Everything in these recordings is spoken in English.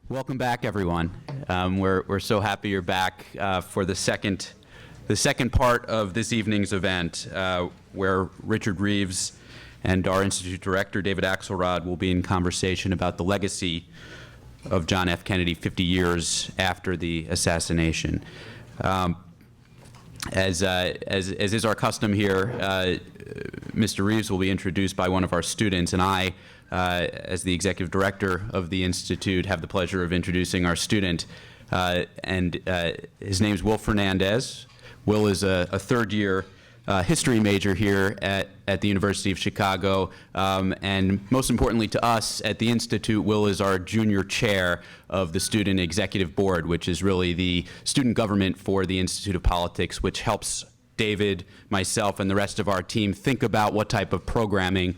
Welcome back, everyone. We're so happy you're back for the second part of this evening's event, where Richard Reeves and our Institute Director David Axelrod will be in conversation about the legacy of John F. Kennedy 50 years after the assassination. As is our custom here, Mr. Reeves will be introduced by one of our students, and I, as the executive director of the Institute, have the pleasure of introducing our student. His name's Will Fernandez. Will is a third-year history major here at the University of Chicago, and most importantly to us at the Institute, Will is our junior chair of the Student Executive Board, which is really the student government for the Institute of Politics, which helps David, myself, and the rest of our team think about what type of programming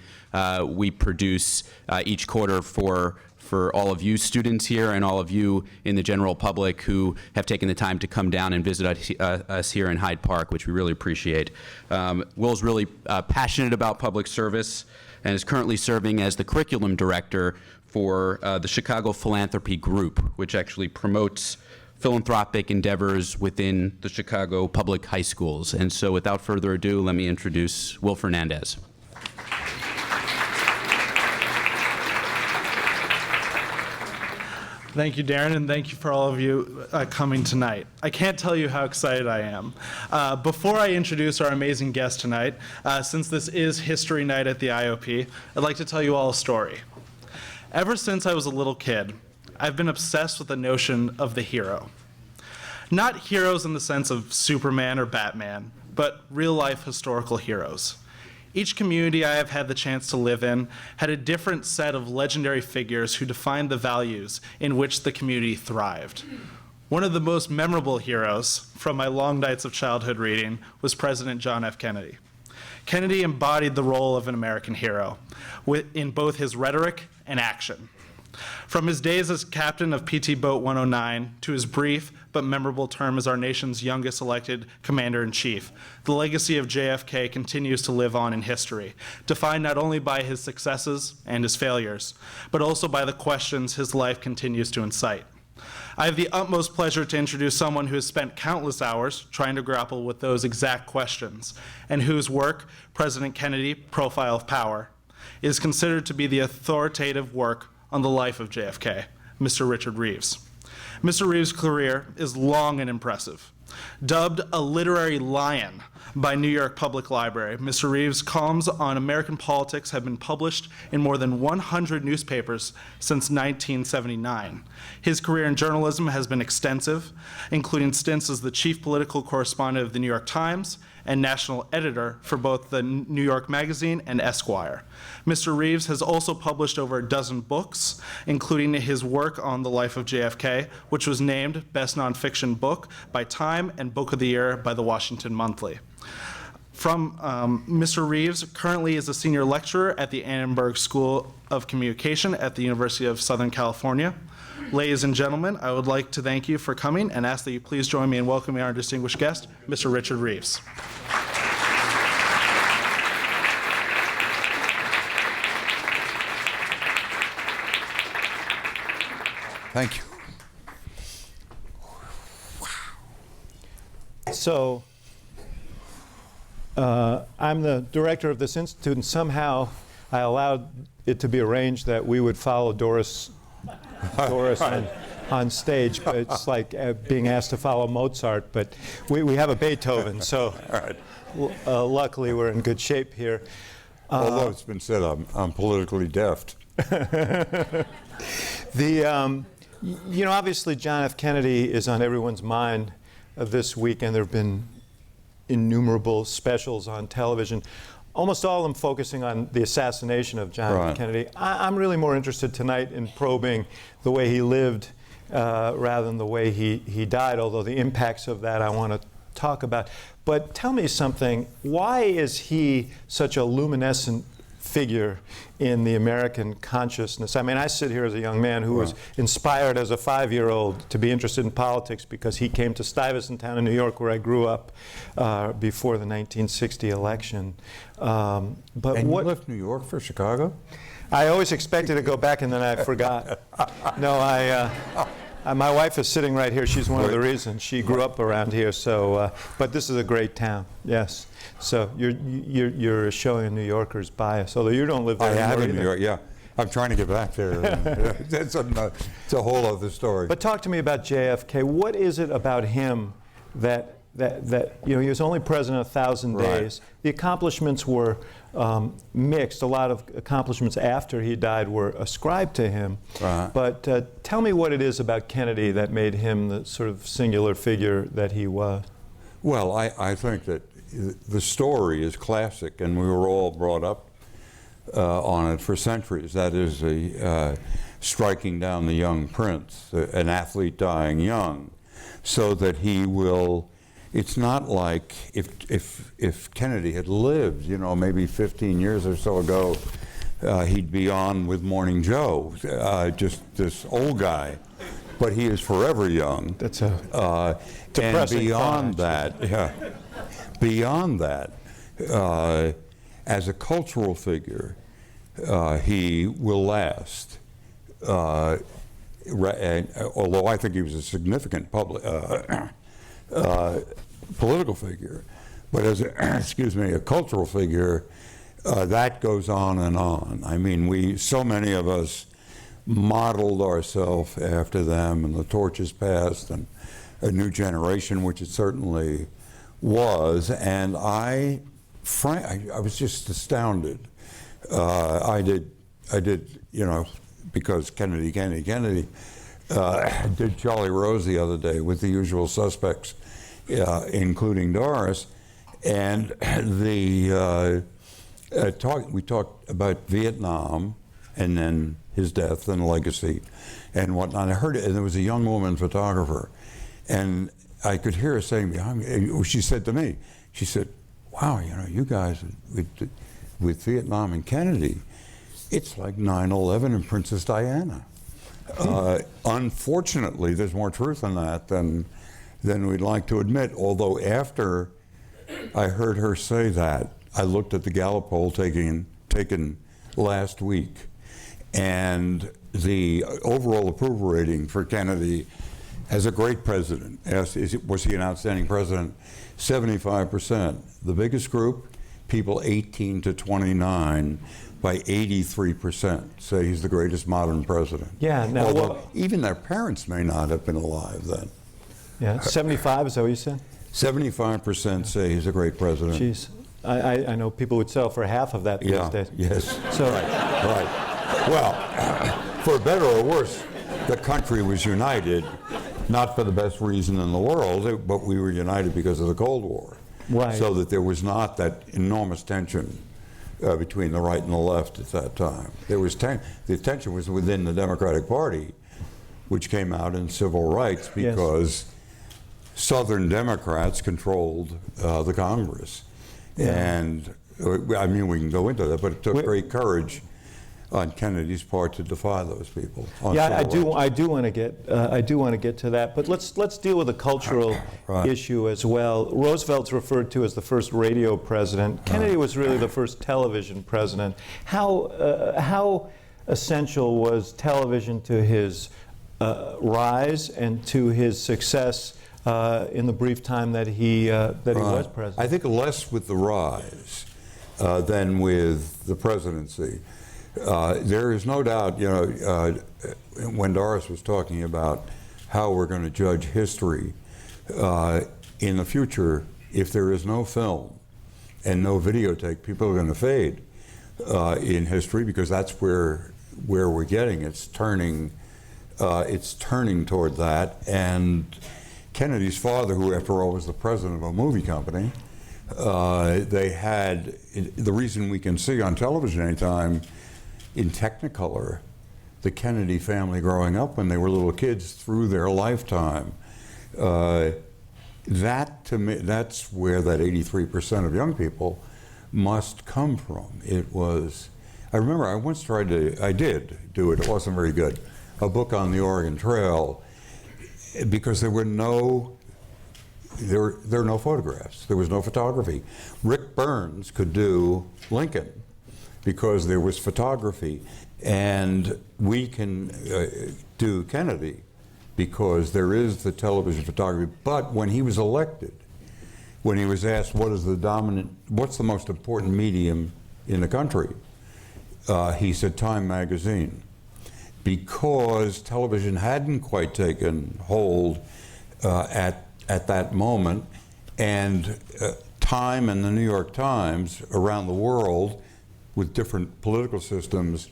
we produce each quarter for all of you students here and all of you in the general public who have taken the time to come down and visit us here in Hyde Park, which we really appreciate. Will's really passionate about public service and is currently serving as the curriculum director for the Chicago Philanthropy Group, which actually promotes philanthropic endeavors within the Chicago public high schools. And so without further ado, let me introduce Will Fernandez. Thank you, Darren, and thank you for all of you coming tonight. I can't tell you how excited I am. Before I introduce our amazing guest tonight, since this is History Night at the IOP, I'd like to tell you all a story. Ever since I was a little kid, I've been obsessed with the notion of the hero. Not heroes in the sense of Superman or Batman, but real-life historical heroes. Each community I have had the chance to live in had a different set of legendary figures who defined the values in which the community thrived. One of the most memorable heroes from my long nights of childhood reading was President John F. Kennedy. Kennedy embodied the role of an American hero in both his rhetoric and action. From his days as captain of PT Boat 109 to his brief but memorable term as our nation's youngest elected commander-in-chief, the legacy of JFK continues to live on in history, defined not only by his successes and his failures, but also by the questions his life continues to incite. I have the utmost pleasure to introduce someone who has spent countless hours trying to grapple with those exact questions, and whose work, President Kennedy, Profile of Power, is considered to be the authoritative work on the life of JFK, Mr. Richard Reeves. Mr. Reeves' career is long and impressive. Dubbed a literary lion by New York Public Library, Mr. Reeves' columns on American politics have been published in more than 100 newspapers since 1979. His career in journalism has been extensive, including stints as the chief political correspondent of the New York Times and national editor for both the New York Magazine and Esquire. Mr. Reeves has also published over a dozen books, including his work on the life of JFK, which was named Best Nonfiction Book by Time and Book of the Year by the Washington Monthly. Mr. Reeves currently is a senior lecturer at the Annenberg School of Communication at the University of Southern California. Ladies and gentlemen, I would like to thank you for coming and ask that you please join me in welcoming our distinguished guest, Mr. Richard Reeves. Thank you. So, I'm the director of this institute, and somehow I allowed it to be arranged that we would follow Doris on stage, but it's like being asked to follow Mozart, but we have a Beethoven, so luckily we're in good shape here. Although it's been said I'm politically deft. Obviously John F. Kennedy is on everyone's mind this week, and there have been innumerable specials on television, almost all of them focusing on the assassination of John F. Kennedy. I'm really more interested tonight in probing the way he lived rather than the way he died, although the impacts of that I want to talk about. But tell me something, why is he such a luminescent figure in the American consciousness? I mean, I sit here as a young man who was inspired as a 5-year-old to be interested in politics because he came to Stuyvesant Town in New York, where I grew up before the 1960 election. You left New York for Chicago? I always expected to go back and then I forgot. No, my wife is sitting right here. She's one of the reasons. She grew up around here. So, but this is a great town. Yes. So you're showing a New Yorker's bias, although you don't live there I anymore have in either. New York, yeah. I'm trying to get back there. It's a whole other story. But talk to me about JFK. What is it about him that he was only president 1,000 Right. days. The accomplishments were mixed. A lot of accomplishments after he died were ascribed to him. Right. But tell me what it is about Kennedy that made him the sort of singular figure that he was. Well, I think that the story is classic, and we were all brought up on it for centuries. That is striking down the young prince, an athlete dying young, so that he will. It's not like if Kennedy had lived, maybe 15 years or so ago, he'd be on with Morning Joe, just this old guy. But he is forever young. That's a and depressing beyond thought, that, beyond that, as a cultural figure, he will last. Although I think he was a significant political figure, but as a cultural figure, that goes on and on. I mean, so many of us modeled ourselves after them, and the torch is passed, and a new generation, which it certainly was. And I was just astounded. I did, because Kennedy, did Charlie Rose the other day with the usual suspects, including Doris, and we talked about Vietnam, and then his death and legacy and whatnot. I heard it, and there was a young woman photographer, and I could hear her saying behind me, she said to me, she said, wow, you guys with Vietnam and Kennedy, it's like 9/11 and Princess Diana. Unfortunately, there's more truth in that than we'd like to admit, although after I heard her say that, I looked at the Gallup poll taken last week, and the overall approval rating for Kennedy as a great president, was he an outstanding president? 75%. The biggest group, people 18 to 29, by 83% say he's the greatest modern president. Yeah, now, although even their parents may not have been alive then. Yeah, 75, is that what you said? 75% say he's a great president. Jeez, I know people would sell for half of that these days. Yes. So, Right. Well, for better or worse, the country was united, not for the best reason in the world, but we were united because of the Cold War. Right. So that there was not that enormous tension between the right and the left at that time. There was the tension was within the Democratic Party, which came out in civil rights because Southern Democrats controlled the Congress. Yeah. And I mean, we can go into that, but it took great courage on Kennedy's part to defy those people. Yeah, I do want to get to that, but let's deal with the cultural issue as well. Roosevelt's referred to as the first radio president. Kennedy was really the first television president. How essential was television to his rise and to his success in the brief time that he was president? I think less with the rise than with the presidency. There is no doubt, when Doris was talking about how we're going to judge history in the future, if there is no film and no videotape, people are going to fade in history, because that's where we're getting. It's turning toward that. And Kennedy's father, who after all was the president of a movie company, they had the reason we can see on television anytime in Technicolor the Kennedy family growing up when they were little kids through their lifetime. That, to me, that's where that 83% of young people must come from. It was, I remember I once I did do it, it wasn't very good, a book on the Oregon Trail, because there were no photographs. There was no photography. Rick Burns could do Lincoln, because there was photography. And we can do Kennedy because there is the television photography. But when he was elected, when he was asked what's the most important medium in the country, he said Time magazine, because television hadn't quite taken hold at that moment, and Time and the New York Times around the world with different political systems,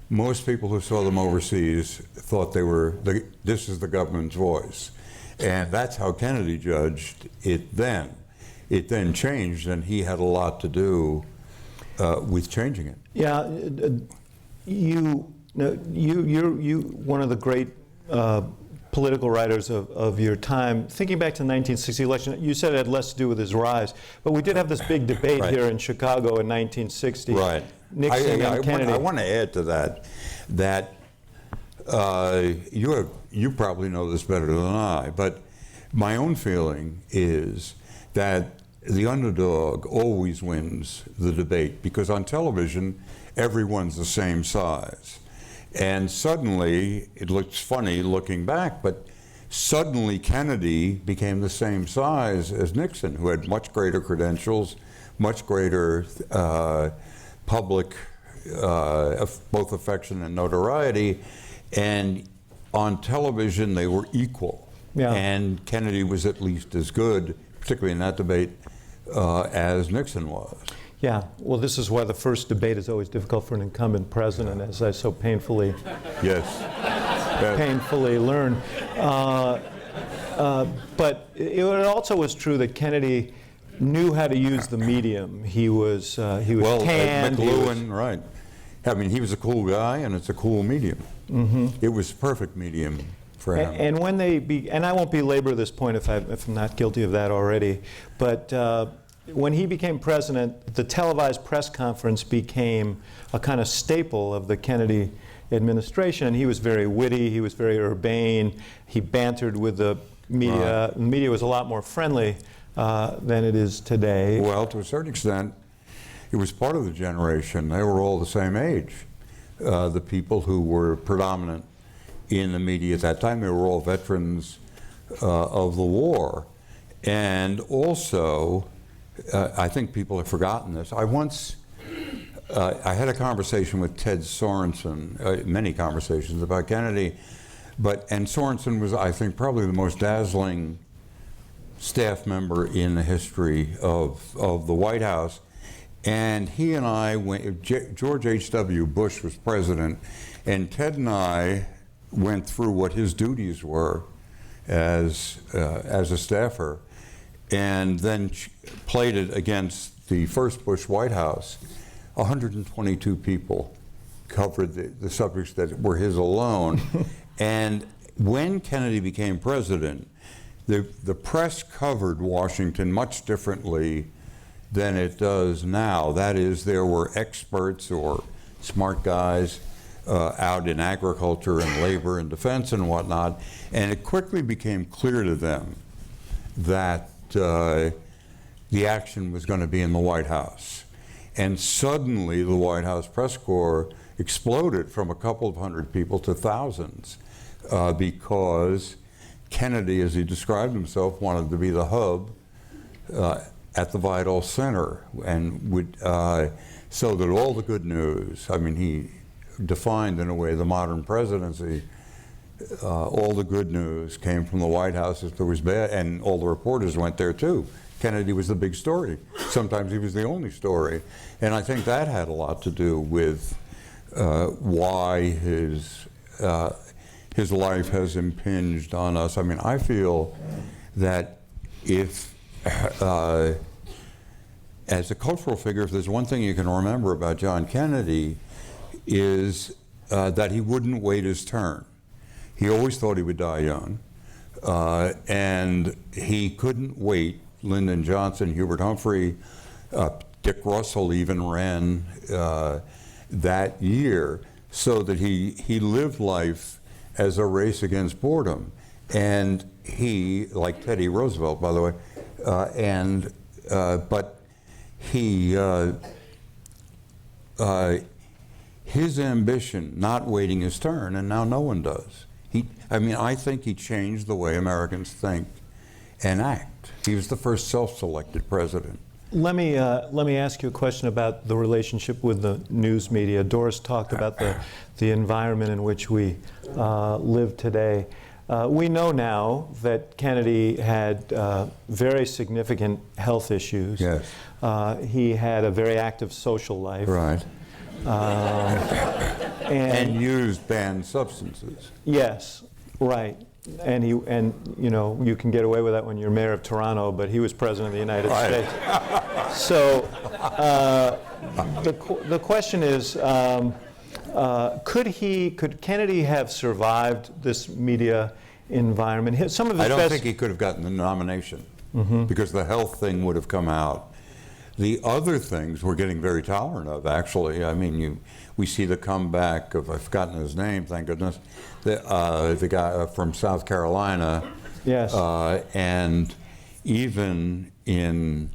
most people who saw them overseas thought this is the government's voice. And that's how Kennedy judged it then. It then changed, and he had a lot to do with changing it. Yeah, you're one of the great political writers of your time. Thinking back to the 1960 election, you said it had less to do with his rise, but we did have this big debate Right. here in Chicago in 1960. Right. Nixon and Kennedy. I want to add to that you probably know this better than I, but my own feeling is that the underdog always wins the debate, because on television, everyone's the same size. And suddenly, it looks funny looking back, but suddenly Kennedy became the same size as Nixon, who had much greater credentials, much greater public, both affection and notoriety. And on television, they were equal. Yeah. And Kennedy was at least as good, particularly in that debate, as Nixon was. Yeah, well, this is why the first debate is always difficult for an incumbent president, as I so painfully painfully learned. But it also was true that Kennedy knew how to use the medium. He was canned. McLuhan, right. I mean, he was a cool guy, and it's a cool medium. Mm-hmm. It was a perfect medium for him. And when and I won't belabor this point if I'm not guilty of that already, but when he became president, the televised press conference became a kind of staple of the Kennedy administration. He was very witty, he was very urbane, he bantered with the media. Right. The media was a lot more friendly than it is today. Well, to a certain extent, it was part of the generation. They were all the same age. The people who were predominant in the media at that time, they were all veterans of the war. And also, I think people have forgotten this. I had a conversation with Ted Sorensen, many conversations about Kennedy, and Sorensen was, I think, probably the most dazzling staff member in the history of the White House. And he and I went, George H.W. Bush was president, and Ted and I went through what his duties were as a staffer, and then played it against the first Bush White House. 122 people covered the subjects that were his alone. And when Kennedy became president, the press covered Washington much differently than it does now. That is, there were experts or smart guys out in agriculture and labor and defense and whatnot, and it quickly became clear to them that the action was going to be in the White House. And suddenly the White House press corps exploded from a couple of hundred people to thousands because Kennedy, as he described himself, wanted to be the hub at the vital center, and so that all the good news, I mean, he defined in a way the modern presidency, all the good news came from the White House. If there was bad, and all the reporters went there too. Kennedy was the big story. Sometimes he was the only story. And I think that had a lot to do with why his life has impinged on us. I mean, I feel that if, as a cultural figure, if there's one thing you can remember about John Kennedy, is that he wouldn't wait his turn. He always thought he would die young, and he couldn't wait. Lyndon Johnson, Hubert Humphrey, Dick Russell even ran that year, so that he lived life as a race against boredom. And he, like Teddy Roosevelt, by the way, but he his ambition not waiting his turn, and now no one does. I think he changed the way Americans think and act. He was the first self-selected president. Let me ask you a question about the relationship with the news media. Doris talked about the environment in which we live today. We know now that Kennedy had very significant health issues. Yes. He had a very active social life. Right. And used banned substances. yes, right. And you can get away with that when you're mayor of Toronto, but he was president of the United States. So the question is, could Kennedy have survived this media environment? Some of his I don't best think he could have gotten the nomination because the health thing would have come out. The other things we're getting very tolerant of, actually. I mean, we see the comeback of, I've forgotten his name, thank goodness, the guy from South Carolina. Yes. And even in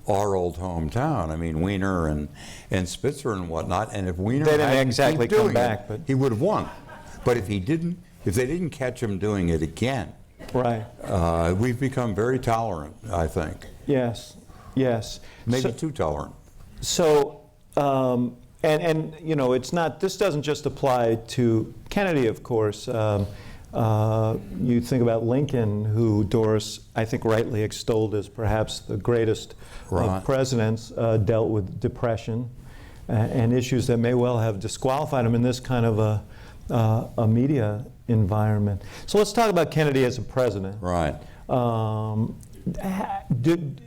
our old hometown, I mean, Wiener and Spitzer and whatnot, and if Wiener They didn't hadn't exactly keep come doing back, it, but he would have won. But if they didn't catch him doing it again, right. we've become very tolerant, I think. Yes. Yes. Maybe too tolerant. So, it's not, this doesn't just apply to Kennedy, of course. You think about Lincoln, who Doris, I think, rightly extolled as perhaps the greatest of presidents, dealt with depression and issues that may well have disqualified him in this kind of a media environment. So let's talk about Kennedy as a president. Right.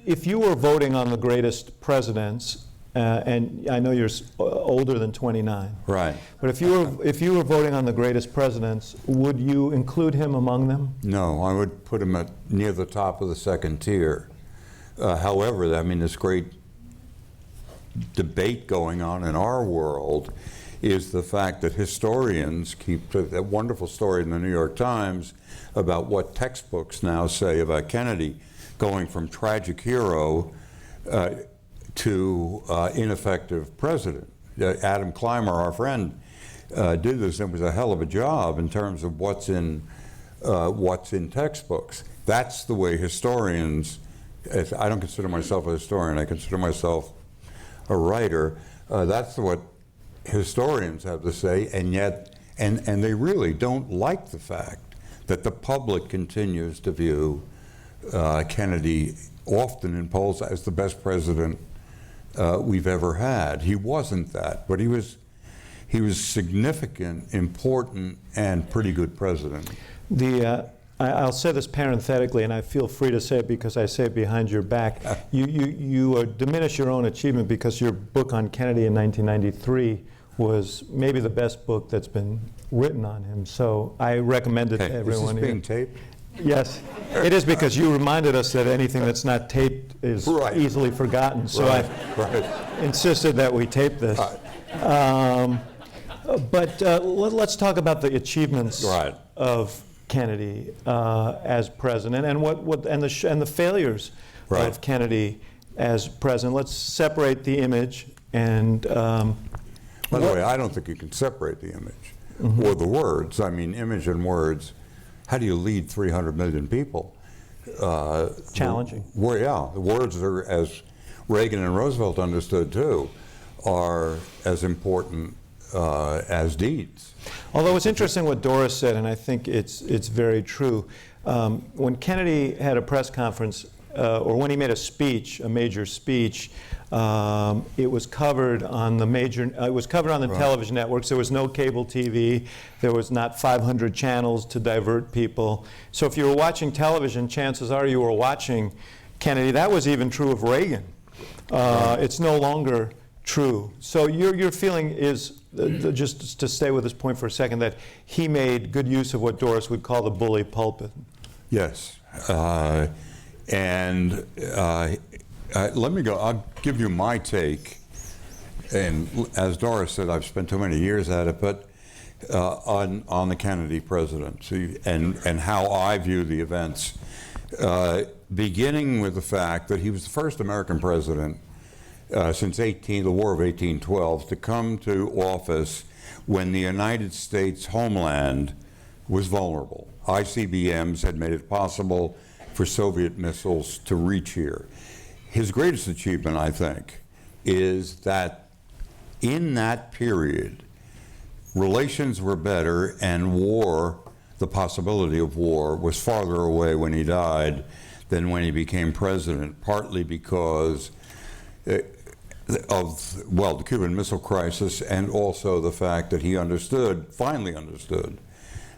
If you were voting on the greatest presidents, and I know you're older than 29, Right. but if you were voting on the greatest presidents, would you include him among them? No, I would put him near the top of the second tier. However, I mean, this great debate going on in our world is the fact that historians keep that wonderful story in the New York Times about what textbooks now say about Kennedy, going from tragic hero to ineffective president. Adam Clymer, our friend, did this, and it was a hell of a job in terms of what's in textbooks. That's the way historians. I don't consider myself a historian. I consider myself a writer. That's what historians have to say, and yet, and they really don't like the fact that the public continues to view Kennedy often in polls as the best president we've ever had. He wasn't that, but he was significant, important, and pretty good president. I'll say this parenthetically, and I feel free to say it because I say it behind your back. You diminish your own achievement because your book on Kennedy in 1993 was maybe the best book that's been written on him. So I recommend it to everyone. Is this being taped? Yes, it is, because you reminded us that anything that's not taped is easily forgotten. So I insisted that we tape this. But let's talk about the achievements of Kennedy as president, and and the failures of Kennedy as president. Let's separate the image and. By the way, I don't think you can separate the image or the words. I mean, image and words. How do you lead 300 million people? Challenging. The words are, as Reagan and Roosevelt understood too, are as important as deeds. Although it's interesting what Doris said, and I think it's very true. When Kennedy had a press conference, or when he made a major speech, it was covered on the television networks. There was no cable TV. There was not 500 channels to divert people. So if you were watching television, chances are you were watching Kennedy. That was even true of Reagan. It's no longer true. So your feeling is, just to stay with this point for a second, that he made good use of what Doris would call the bully pulpit. Yes. Let me go. I'll give you my take. And as Doris said, I've spent too many years at it, but on the Kennedy presidency and how I view the events, beginning with the fact that he was the first American president since the War of 1812, to come to office when the United States homeland was vulnerable. ICBMs had made it possible for Soviet missiles to reach here. His greatest achievement, I think, is that in that period, relations were better and war, the possibility of war, was farther away when he died than when he became president, partly because of, well, the Cuban Missile Crisis, and also the fact that he finally understood,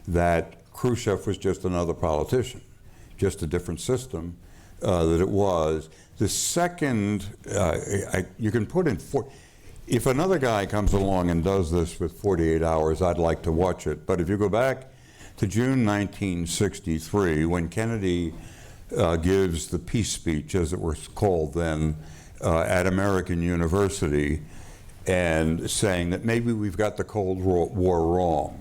that Khrushchev was just another politician, just a different system that it was. The second, you can put in, if another guy comes along and does this with 48 hours, I'd like to watch it. But if you go back to June 1963, when Kennedy gives the peace speech, as it was called then, at American University, and saying that maybe we've got the Cold War wrong.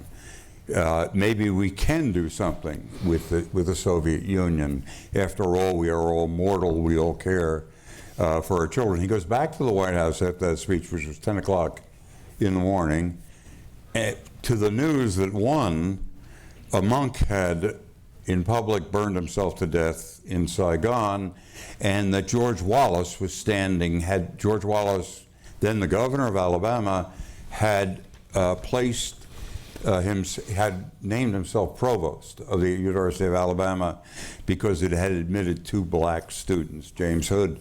Maybe we can do something with the Soviet Union. After all, we are all mortal. We all care for our children. He goes back to the White House after that speech, which was 10 o'clock in the morning, to the news that a monk had in public burned himself to death in Saigon, and that George Wallace was George Wallace, then the governor of Alabama, had had named himself provost of the University of Alabama because it had admitted 2 black students, James Hood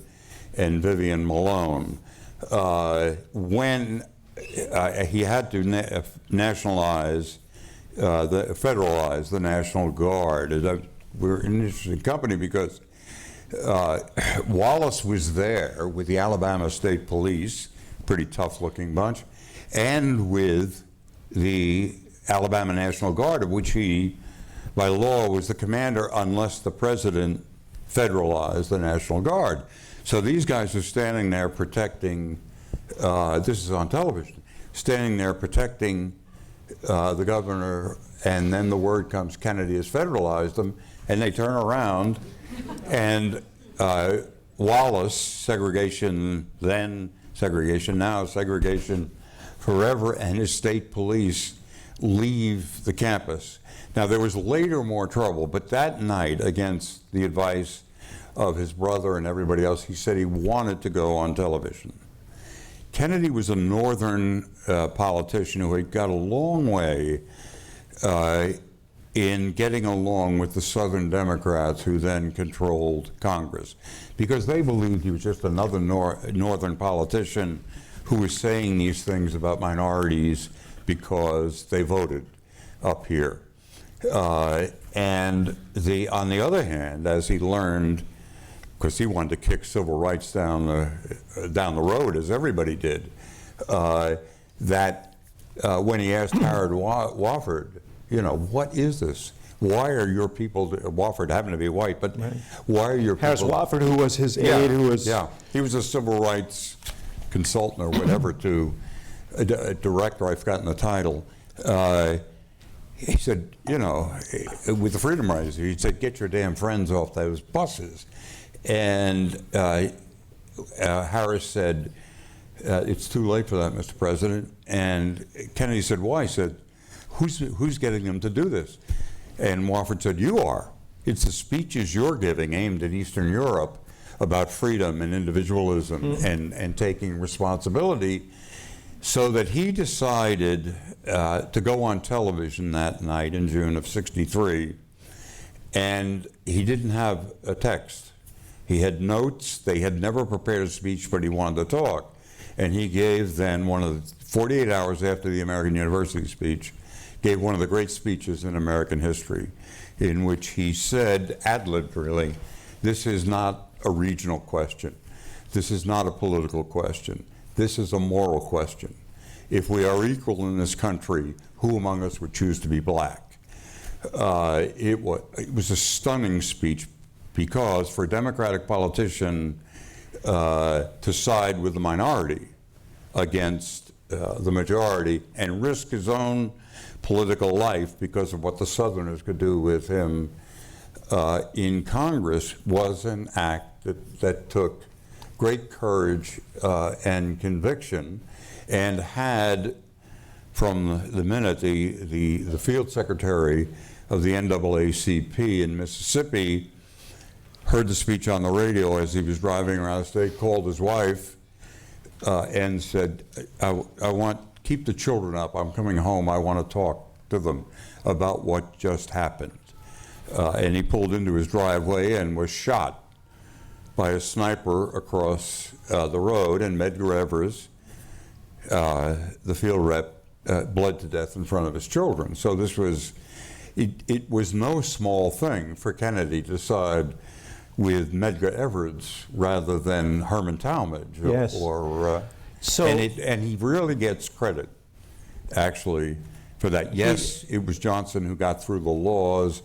and Vivian Malone. When he had to federalize the National Guard. We're in an interesting company because Wallace was there with the Alabama State Police, pretty tough-looking bunch, and with the Alabama National Guard, of which he, by law, was the commander unless the president federalized the National Guard. So these guys are standing there protecting, this is on television, standing there protecting the governor, and then the word comes Kennedy has federalized them, and they turn around, and Wallace, segregation then, segregation now, segregation forever, and his state police leave the campus. Now, there was later more trouble, but that night, against the advice of his brother and everybody else, he said he wanted to go on television. Kennedy was a northern politician who had got a long way in getting along with the Southern Democrats who then controlled Congress, because they believed he was just another northern politician who was saying these things about minorities because they voted up here. And on the other hand, as he learned, because he wanted to kick civil rights down the road, as everybody did, that when he asked Howard Wofford, what is this? Why are your people, Wofford happened to be white, but why are your people... Harris Wofford, who was his aide, who was... Yeah, he was a civil rights consultant or whatever to a director, I've forgotten the title. He said, with the Freedom Riders, he said, get your damn friends off those buses. And Harris said, it's too late for that, Mr. President. And Kennedy said, why? He said, who's getting them to do this? And Wofford said, you are. It's the speeches you're giving aimed at Eastern Europe about freedom and individualism and taking responsibility. So that he decided to go on television that night in June of '63, and he didn't have a text. He had notes. They had never prepared a speech, but he wanted to talk. And he gave then 48 hours after the American University speech, gave one of the great speeches in American history, in which he said, ad-libbed really, this is not a regional question. This is not a political question. This is a moral question. If we are equal in this country, who among us would choose to be black? It was a stunning speech, because for a Democratic politician to side with the minority against the majority and risk his own political life because of what the Southerners could do with him in Congress was an act that took great courage and conviction, and had, from the minute the field secretary of the NAACP in Mississippi heard the speech on the radio as he was driving around the state, called his wife and said, keep the children up, I'm coming home, I want to talk to them about what just happened. And he pulled into his driveway and was shot by a sniper across the road, and Medgar Evers, the field rep, bled to death in front of his children. So this was, it was no small thing for Kennedy to side with Medgar Evers rather than Herman Talmadge. Yes. And he really gets credit, actually, for that. Yes, it was Johnson who got through the laws,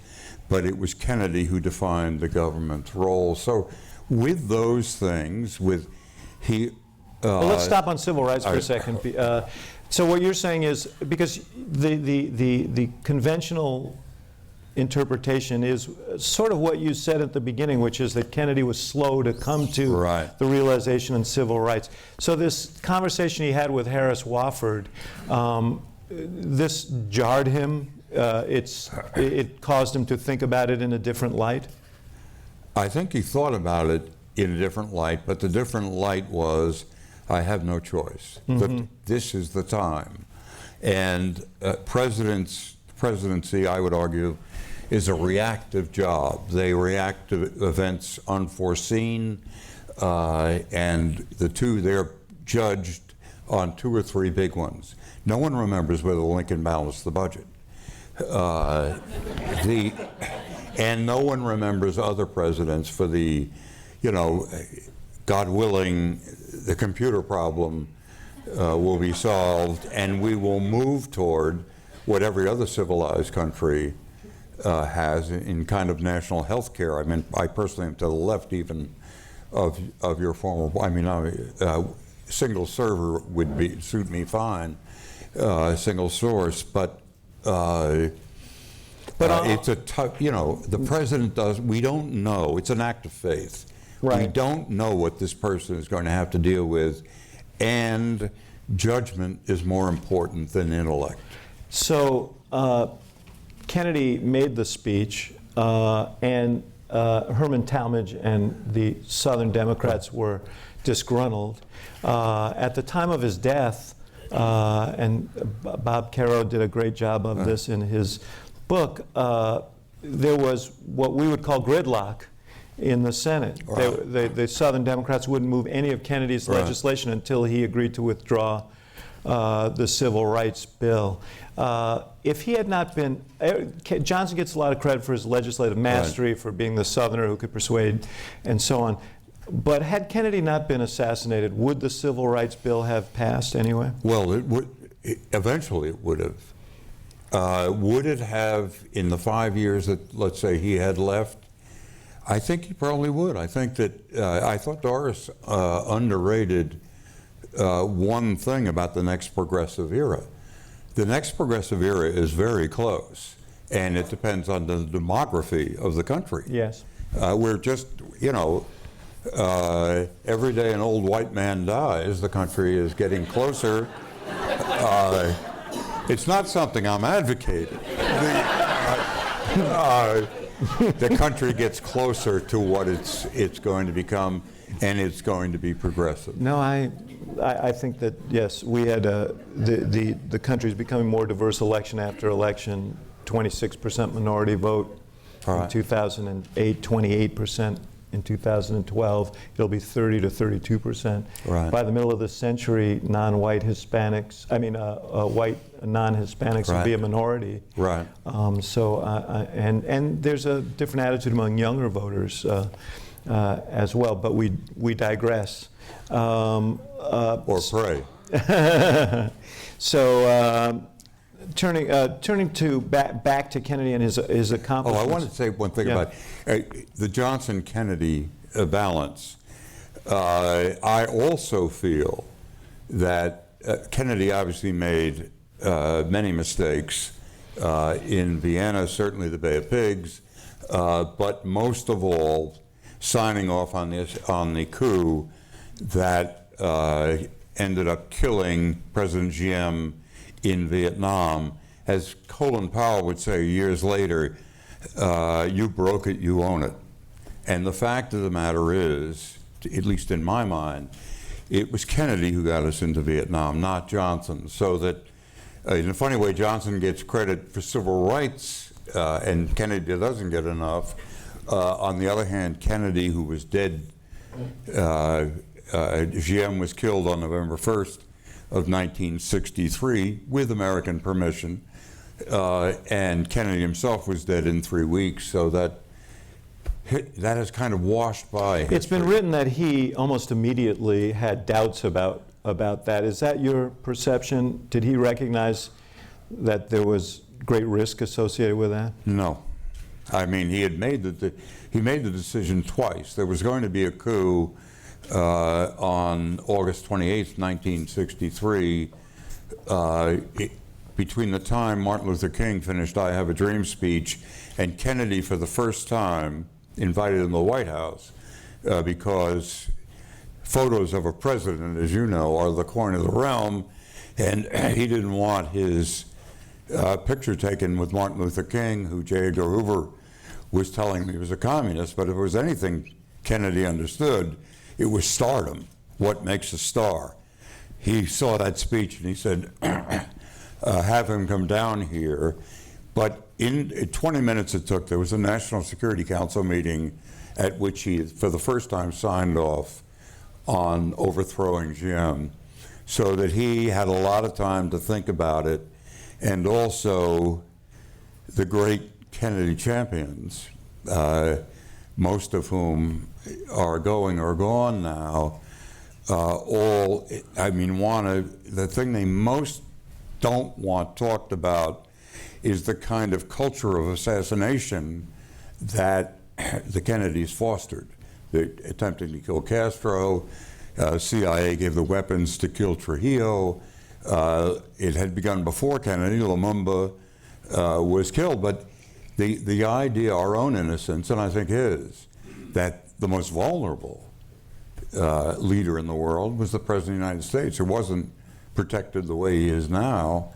but it was Kennedy who defined the government's role. So with those things, well, let's stop on civil rights for a second. So what you're saying is, because the conventional interpretation is sort of what you said at the beginning, which is that Kennedy was slow to come to the realization in civil rights. So this conversation he had with Harris Wofford, this jarred him. It caused him to think about it in a different light? I think he thought about it in a different light, but the different light was, I have no choice. This is the time. And presidency, I would argue, is a reactive job. They react to events unforeseen, and they're judged on 2 or 3 big ones. No one remembers whether Lincoln balanced the budget. And no one remembers other presidents for the, God willing, the computer problem will be solved, and we will move toward what every other civilized country has in kind of national health care. I mean, I personally am to the left even of your former, single server would suit me fine, single source, but it's a tough, the president we don't know, it's an act of faith. Right. We don't know what this person is going to have to deal with, and judgment is more important than intellect. So Kennedy made the speech, and Herman Talmadge and the Southern Democrats were disgruntled. At the time of his death, and Bob Caro did a great job of this in his book, there was what we would call gridlock in the Senate. The Southern Democrats wouldn't move any of Kennedy's legislation until he agreed to withdraw the Civil Rights Bill. If he had not been, Johnson gets a lot of credit for his legislative mastery, for being the Southerner who could persuade, and so on. But had Kennedy not been assassinated, would the Civil Rights Bill have passed anyway? Well, eventually it would have. Would it have in the 5 years that, let's say, he had left? I think he probably would. I think that, I thought Doris underrated one thing about the next progressive era. The next progressive era is very close, and it depends on the demography of the country. Yes. We're just, every day an old white man dies, the country is getting closer. It's not something I'm advocating. The country gets closer to what it's going to become, and it's going to be progressive. No, I think that, yes, we had the country's becoming more diverse election after election. 26% minority vote in 2008, 28% in 2012. It'll be 30 to 32%. Right. By the middle of the century, non-white Hispanics, white non-Hispanics will be a minority. Right. And there's a different attitude among younger voters as well, but we digress. Or pray. So turning to back to Kennedy and his accomplishments. Oh, I wanted to say one thing about the Johnson-Kennedy balance. I also feel that Kennedy obviously made many mistakes in Vienna, certainly the Bay of Pigs, but most of all, signing off on the coup that ended up killing President Diem in Vietnam. As Colin Powell would say years later, you broke it, you own it. And the fact of the matter is, at least in my mind, it was Kennedy who got us into Vietnam, not Johnson. So that, in a funny way, Johnson gets credit for civil rights, and Kennedy doesn't get enough. On the other hand, Kennedy, who was dead, Diem was killed on November 1st of 1963 with American permission, and Kennedy himself was dead in 3 weeks, so that has kind of washed by history. It's been written that he almost immediately had doubts about that. Is that your perception? Did he recognize that there was great risk associated with that? No. I mean, he made the decision twice. There was going to be a coup on August 28th, 1963. Between the time Martin Luther King finished I Have a Dream speech and Kennedy, for the first time, invited him to the White House, because photos of a president, as you know, are the coin of the realm, and he didn't want his picture taken with Martin Luther King, who J. Edgar Hoover was telling him he was a communist. But if it was anything Kennedy understood, it was stardom. What makes a star? He saw that speech and he said, have him come down here. But in 20 minutes it took, there was a National Security Council meeting at which he, for the first time, signed off on overthrowing Diem, so that he had a lot of time to think about it. And also, the great Kennedy champions, most of whom are going or gone now, all, I mean, the thing they most don't want talked about is the kind of culture of assassination that the Kennedys fostered. They attempted to kill Castro, CIA gave the weapons to kill Trujillo. It had begun before Kennedy. Lumumba was killed, but the idea, our own innocence, and I think his, that the most vulnerable leader in the world was the President of the United States, who wasn't protected the way he is now.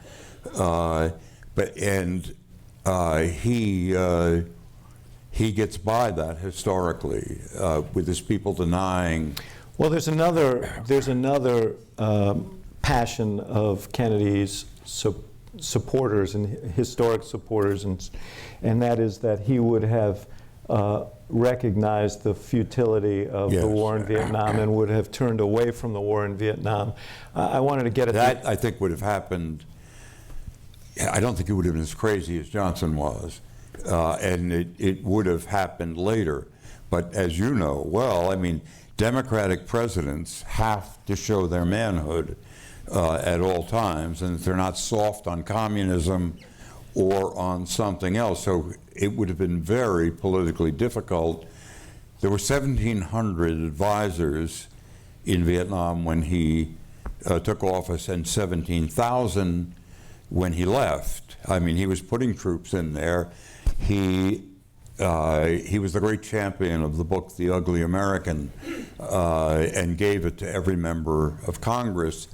He gets by that historically, with his people denying. Well, there's another passion of Kennedy's supporters and historic supporters, and that is that he would have recognized the futility of the war in Vietnam and would have turned away from the war in Vietnam. I wanted to get at that. I think would have happened. I don't think he would have been as crazy as Johnson was, and it would have happened later. But as you know well, I mean, Democratic presidents have to show their manhood at all times, and if they're not soft on communism or on something else. So it would have been very politically difficult. There were 1,700 advisors in Vietnam when he took office, and 17,000 when he left. I mean, he was putting troops in there. He was the great champion of the book, The Ugly American, and gave it to every member of Congress,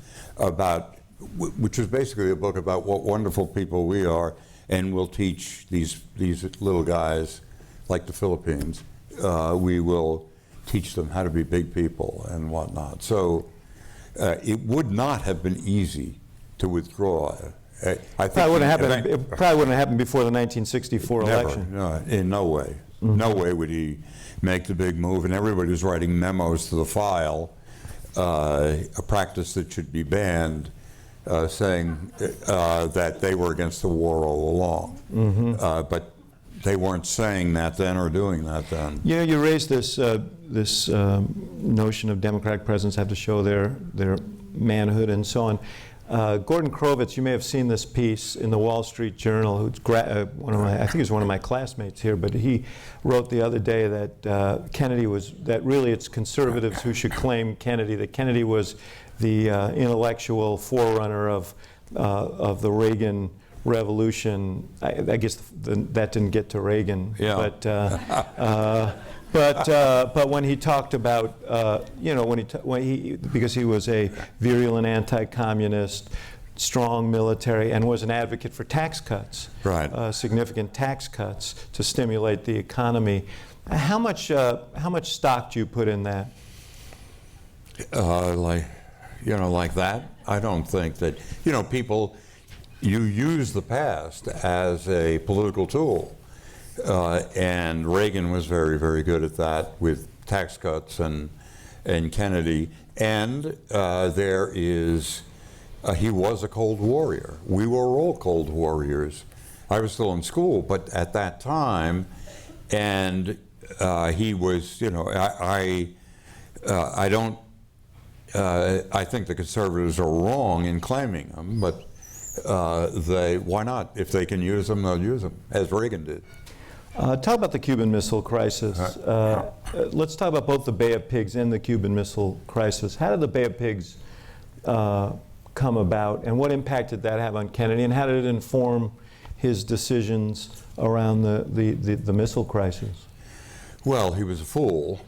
which was basically a book about what wonderful people we are, and we'll teach these little guys, like the Philippines, we will teach them how to be big people and whatnot. So it would not have been easy to withdraw. I think it probably wouldn't have happened before the 1964 election. No, in no way. Mm-hmm. No way would he make the big move, and everybody was writing memos to the file, a practice that should be banned, saying that they were against the war all along. Mm-hmm. But they weren't saying that then or doing that then. Yeah, you raised this notion of Democratic presidents have to show their manhood and so on. Gordon Krovitz, you may have seen this piece in the Wall Street Journal. Who's I think he was one of my classmates here, but he wrote the other day that Kennedy was, that really it's conservatives who should claim Kennedy, that Kennedy was the intellectual forerunner of the Reagan Revolution. I guess that didn't get to Reagan, but But when he talked about, because he was a virulent anti-communist, strong military, and was an advocate for tax cuts, Right. significant tax cuts to stimulate the economy. How much stock do you put in that? Like that. I don't think that, people, you use the past as a political tool. And Reagan was very, very good at that with tax cuts and Kennedy. And he was a Cold Warrior. We were all Cold Warriors. I was still in school, but at that time, and he was, I think the conservatives are wrong in claiming him, but why not? If they can use them, they'll use them, as Reagan did. Talk about the Cuban Missile Crisis. Let's talk about both the Bay of Pigs and the Cuban Missile Crisis. How did the Bay of Pigs come about, and what impact did that have on Kennedy, and how did it inform his decisions around the missile crisis? Well, he was a fool,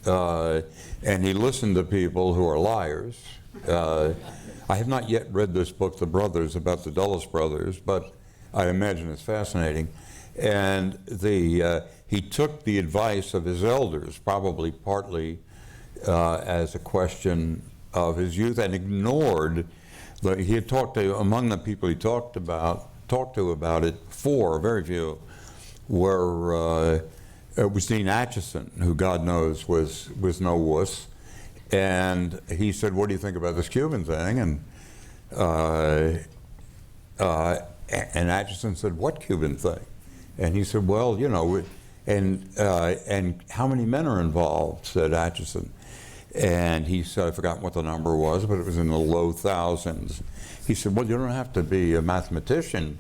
and he listened to people who are liars. I have not yet read this book, The Brothers, about the Dulles brothers, but I imagine it's fascinating. And he took the advice of his elders, probably partly as a question of his youth, and ignored. He had talked to, among the people he talked to about it, very few were. It was Dean Acheson, who God knows was no wuss, and he said, "What do you think about this Cuban thing?" And Acheson said, "What Cuban thing?" And he said, "Well, and how many men are involved?" said Acheson. And he said, I've forgotten what the number was, but it was in the low thousands. He said, well, you don't have to be a mathematician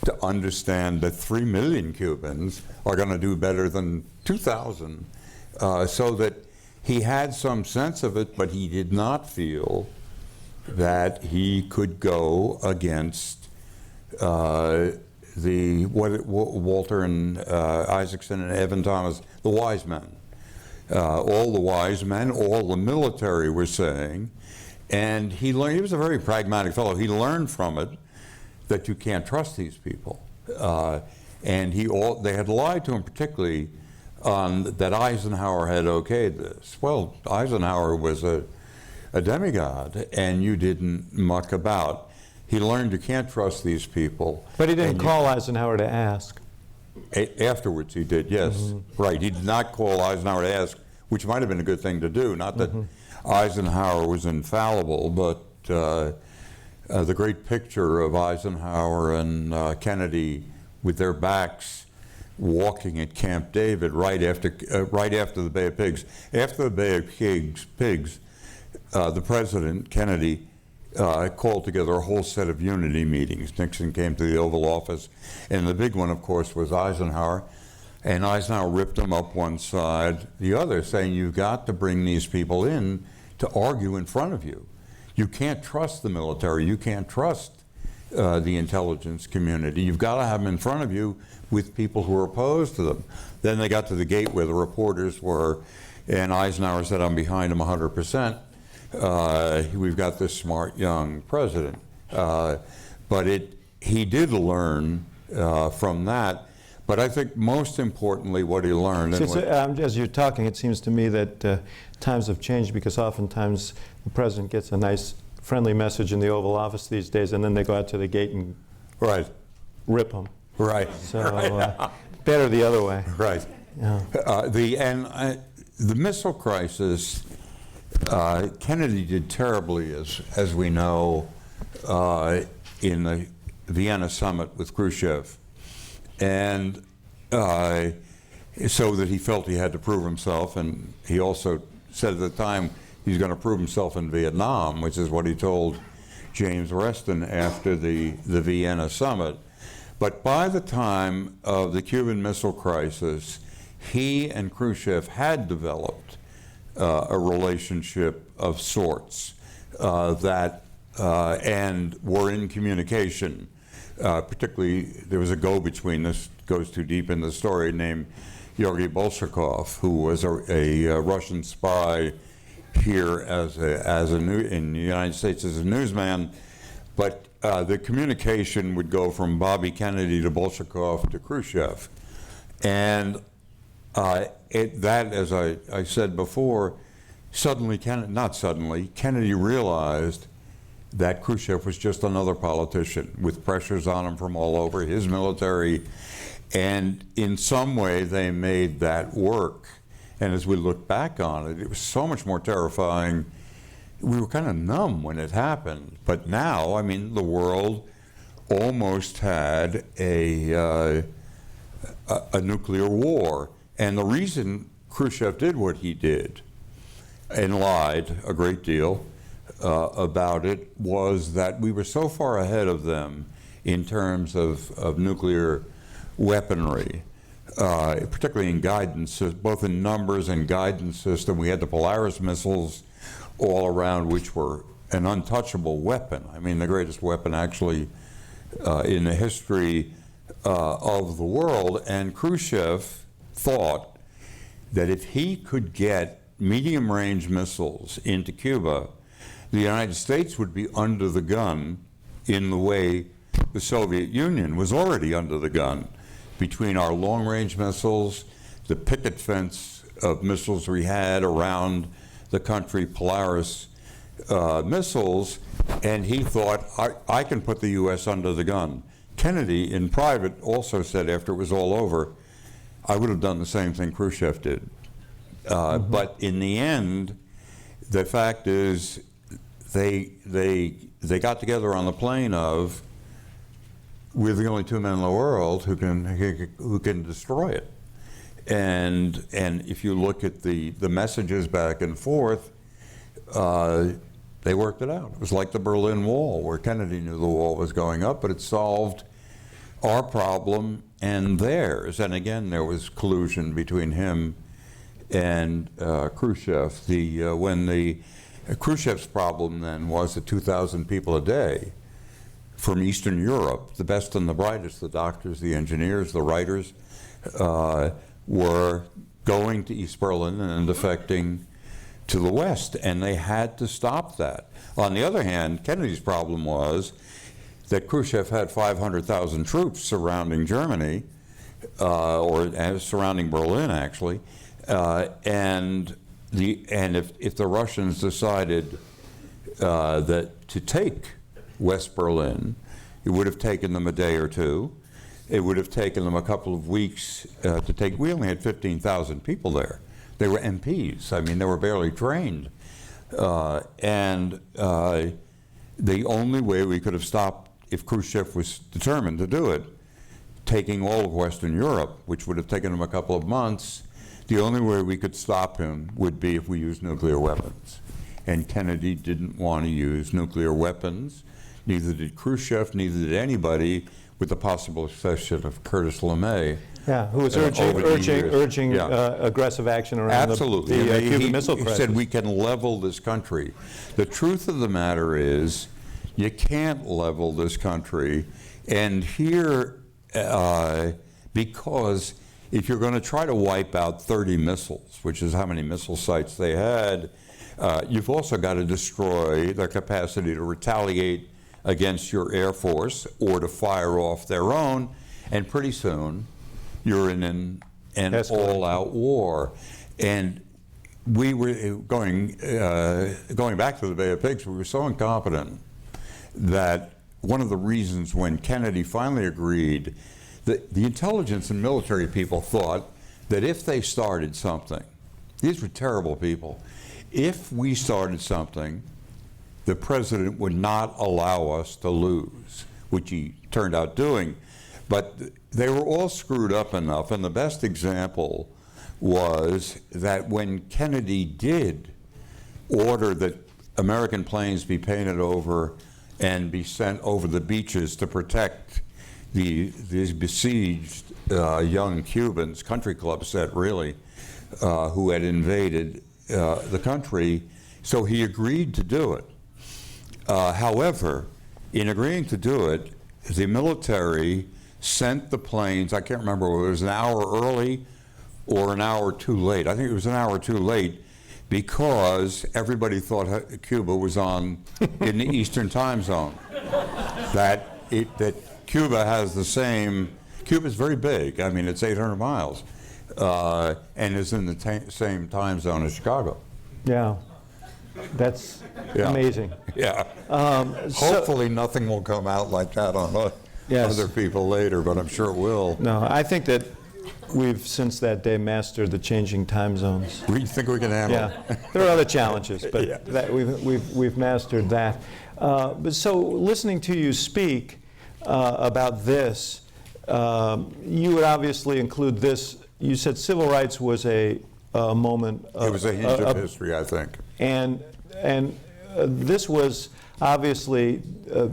to understand that 3 million Cubans are going to do better than 2,000. So that he had some sense of it, but he did not feel that he could go against Walter and Isaacson and Evan Thomas, the wise men. All the wise men, all the military were saying, and he learned. He was a very pragmatic fellow. He learned from it that you can't trust these people, and they had lied to him, particularly that Eisenhower had okayed this. Well, Eisenhower was a demigod, and you didn't muck about. He learned you can't trust these people. But he didn't call Eisenhower to ask. Afterwards he did, yes. Mm-hmm. Right, he did not call Eisenhower to ask, which might have been a good thing to do. Not that Eisenhower was infallible, but the great picture of Eisenhower and Kennedy with their backs walking at Camp David right after the Bay of Pigs. After the Bay of Pigs, the president, Kennedy, called together a whole set of unity meetings. Nixon came to the Oval Office, and the big one, of course, was Eisenhower. And Eisenhower ripped them up one side, the other, saying, you've got to bring these people in to argue in front of you. You can't trust the military. You can't trust the intelligence community. You've got to have them in front of you with people who are opposed to them. Then they got to the gate where the reporters were, and Eisenhower said, I'm behind them 100%. We've got this smart young president. But he did learn from that. But I think most importantly what he learned... as you're talking, it seems to me that times have changed, because oftentimes the president gets a nice friendly message in the Oval Office these days, and then they go out to the gate and rip them. Right. So better the other way. Right. Yeah. The missile crisis... Kennedy did terribly, as we know, in the Vienna summit with Khrushchev, and so that he felt he had to prove himself, and he also said at the time he's going to prove himself in Vietnam, which is what he told James Reston after the Vienna summit. But by the time of the Cuban Missile Crisis, he and Khrushchev had developed a relationship of sorts and were in communication. Particularly, there was a go-between, this goes too deep in the story, named Georgy Bolshakov, who was a Russian spy here in the United States as a newsman, but the communication would go from Bobby Kennedy to Bolshakov to Khrushchev. And that, as I said before, Kennedy realized that Khrushchev was just another politician with pressures on him from all over, his military, and in some way they made that work. And as we look back on it, it was so much more terrifying. We were kind of numb when it happened. But now, I mean, the world almost had a nuclear war. And the reason Khrushchev did what he did and lied a great deal about it was that we were so far ahead of them in terms of nuclear weaponry, particularly in guidance, both in numbers and guidance system. We had the Polaris missiles all around, which were an untouchable weapon. I mean, the greatest weapon actually in the history of the world. And Khrushchev thought that if he could get medium-range missiles into Cuba, the United States would be under the gun in the way the Soviet Union was already under the gun. Between our long-range missiles, the picket fence of missiles we had around the country, Polaris missiles, and he thought, I can put the U.S. under the gun. Kennedy, in private, also said after it was all over, I would have done the same thing Khrushchev did. But in the end, the fact is, they got together on the plane of, we're the only two men in the world who can destroy it. And if you look at the messages back and forth, they worked it out. It was like the Berlin Wall, where Kennedy knew the wall was going up, but it solved our problem and theirs. And again, there was collusion between him and Khrushchev. Khrushchev's problem then was the 2,000 people a day from Eastern Europe, the best and the brightest, the doctors, the engineers, the writers, were going to East Berlin and defecting to the West, and they had to stop that. On the other hand, Kennedy's problem was that Khrushchev had 500,000 troops surrounding Germany, or surrounding Berlin, actually, and if the Russians decided that to take West Berlin, it would have taken them a day or two. It would have taken them a couple of weeks to take. We only had 15,000 people there. They were MPs. I mean, they were barely trained. And the only way we could have stopped, if Khrushchev was determined to do it, taking all of Western Europe, which would have taken him a couple of months, the only way we could stop him would be if we used nuclear weapons. And Kennedy didn't want to use nuclear weapons. Neither did Khrushchev, neither did anybody, with the possible exception of Curtis LeMay. Yeah, who was urging aggressive action around the Cuban Missile Crisis. He said, we can level this country. The truth of the matter is, you can't level this country. And here, because if you're going to try to wipe out 30 missiles, which is how many missile sites they had, you've also got to destroy their capacity to retaliate against your Air Force or to fire off their own, and pretty soon you're in an all-out war. And we were going back to the Bay of Pigs, we were so incompetent that one of the reasons when Kennedy finally agreed, that the intelligence and military people thought that if they started something, these were terrible people, if we started something, the president would not allow us to lose, which he turned out doing. But they were all screwed up enough, and the best example was that when Kennedy did order that American planes be painted over and be sent over the beaches to protect these besieged young Cubans, country club set really, who had invaded the country, so he agreed to do it. However, in agreeing to do it, the military sent the planes, I can't remember whether it was an hour early or an hour too late. I think it was an hour too late because everybody thought Cuba was in the Eastern time zone. That Cuba has the same. Cuba's very big. I mean, it's 800 miles, and is in the same time zone as Chicago. Yeah, that's amazing. Yeah. Hopefully, nothing will come out like that on other people later, but I'm sure it will. No, I think that we've since that day mastered the changing time zones. We think we can handle it. Yeah, there are other challenges, but that we've mastered that. But so, listening to you speak about this, you would obviously include this. You said civil rights was a moment. It was a hinge of history, I think. And this was obviously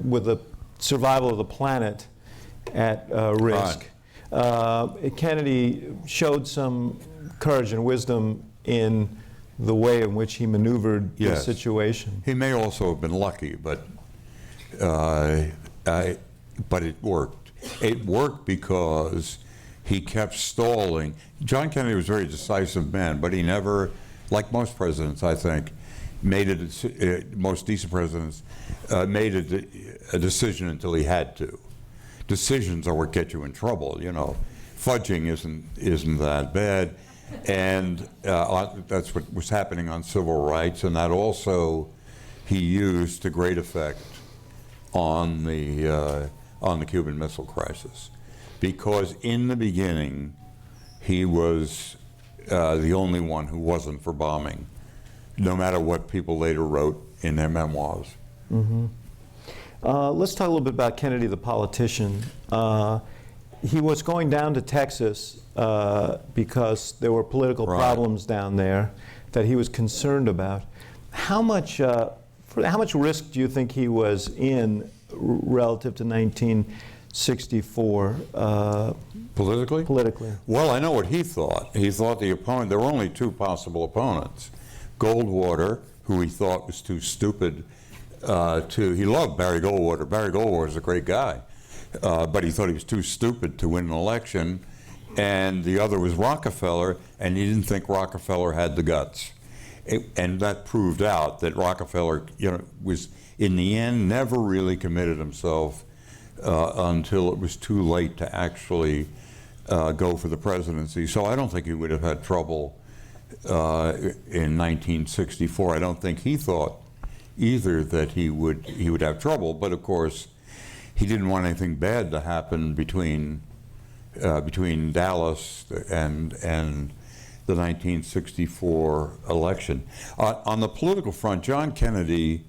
with the survival of the planet at risk. Right. Kennedy showed some courage and wisdom in the way in which he maneuvered the situation. He may also have been lucky, but it worked. It worked because he kept stalling. John Kennedy was a very decisive man, but he never, like most presidents, I think, most decent presidents, made a decision until he had to. Decisions are what get you in trouble, you know. Fudging isn't that bad, and that's what was happening on civil rights, and that also he used to great effect on the Cuban Missile Crisis, because in the beginning he was the only one who wasn't for bombing, no matter what people later wrote in their memoirs. Mm-hmm. Let's talk a little bit about Kennedy, the politician. He was going down to Texas because there were political problems down there that he was concerned about. How much risk do you think he was in relative to 1964? Politically? Politically. Well, I know what he thought. He thought the opponent, there were only two possible opponents. Goldwater, who he thought was too stupid he loved Barry Goldwater. Barry Goldwater was a great guy, but he thought he was too stupid to win an election. And the other was Rockefeller, and he didn't think Rockefeller had the guts. And that proved out that Rockefeller, was in the end never really committed himself until it was too late to actually go for the presidency. So I don't think he would have had trouble in 1964. I don't think he thought either that he would have trouble, but of course he didn't want anything bad to happen between Dallas and the 1964 election. On the political front, John Kennedy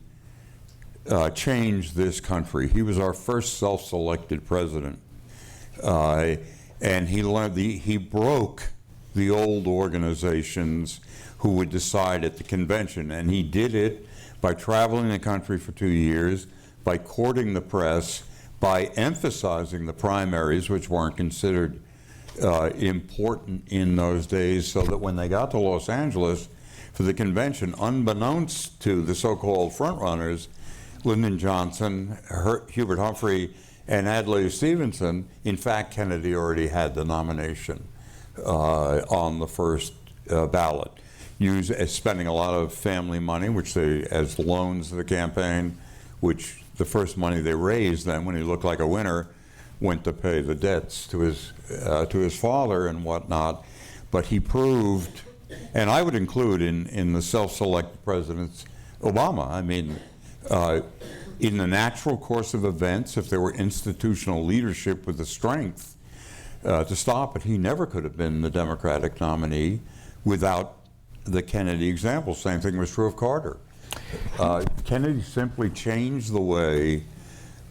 changed this country. He was our first self-selected president, and he broke the old organizations who would decide at the convention, and he did it by traveling the country for 2 years, by courting the press, by emphasizing the primaries, which weren't considered important in those days, so that when they got to Los Angeles for the convention, unbeknownst to the so-called frontrunners, Lyndon Johnson, Hubert Humphrey, and Adlai Stevenson, in fact, Kennedy already had the nomination on the first ballot. Spending a lot of family money, as loans to the campaign, which the first money they raised then, when he looked like a winner, went to pay the debts to his father and whatnot. But he proved, and I would include in the self-selected presidents, Obama. I mean, in the natural course of events, if there were institutional leadership with the strength to stop it, he never could have been the Democratic nominee without the Kennedy example. Same thing was true of Carter. Kennedy simply changed the way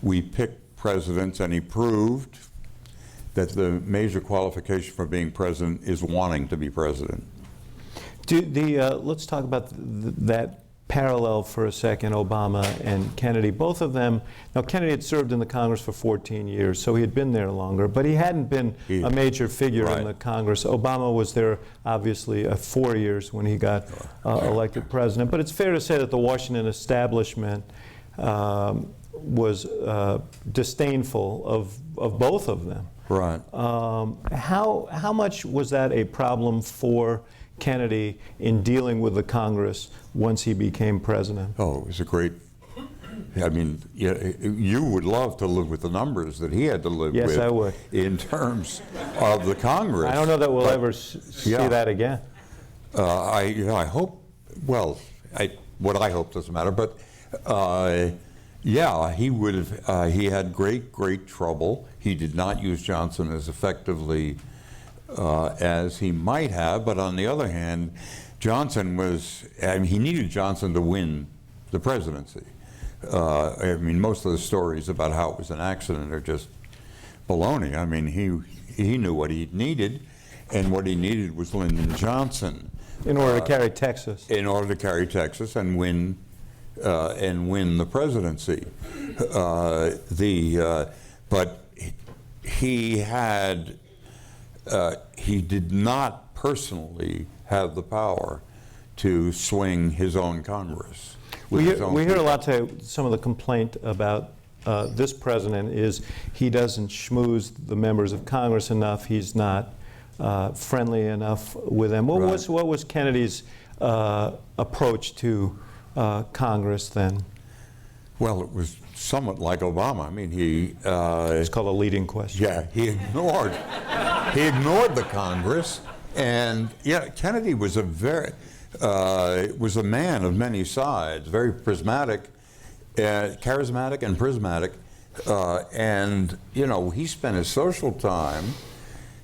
we pick presidents, and he proved that the major qualification for being president is wanting to be president. Let's talk about that parallel for a second, Obama and Kennedy. Both of them, now Kennedy had served in the Congress for 14 years, so he had been there longer, but he hadn't been a major figure in the Congress. Obama was there, obviously, 4 years when he got elected president. But it's fair to say that the Washington establishment disdainful of both of them. Right. How much was that a problem for Kennedy in dealing with the Congress once he became president? Oh, it was a great. I mean, you would love to live with the numbers that he had to live with. Yes, I would. In terms of the Congress. I don't know that we'll ever see that again. I hope. Well, what I hope doesn't matter. But yeah, he would have. He had great trouble. He did not use Johnson as effectively as he might have. But on the other hand, Johnson was. I mean, he needed Johnson to win the presidency. I mean, most of the stories about how it was an accident are just baloney. I mean, he knew what he needed, and what he needed was Lyndon Johnson. In order to carry Texas. In order to carry Texas and win the presidency. But he did not personally have the power to swing his own Congress. We hear a lot today, some of the complaint about this president is he doesn't schmooze the members of Congress enough, he's not friendly enough with them. What was Kennedy's approach to Congress then? Well, it was somewhat like Obama. I mean, it's called a leading question. Yeah, he ignored the Congress, and yeah, Kennedy was was a man of many sides, very charismatic and prismatic, and he spent his social time,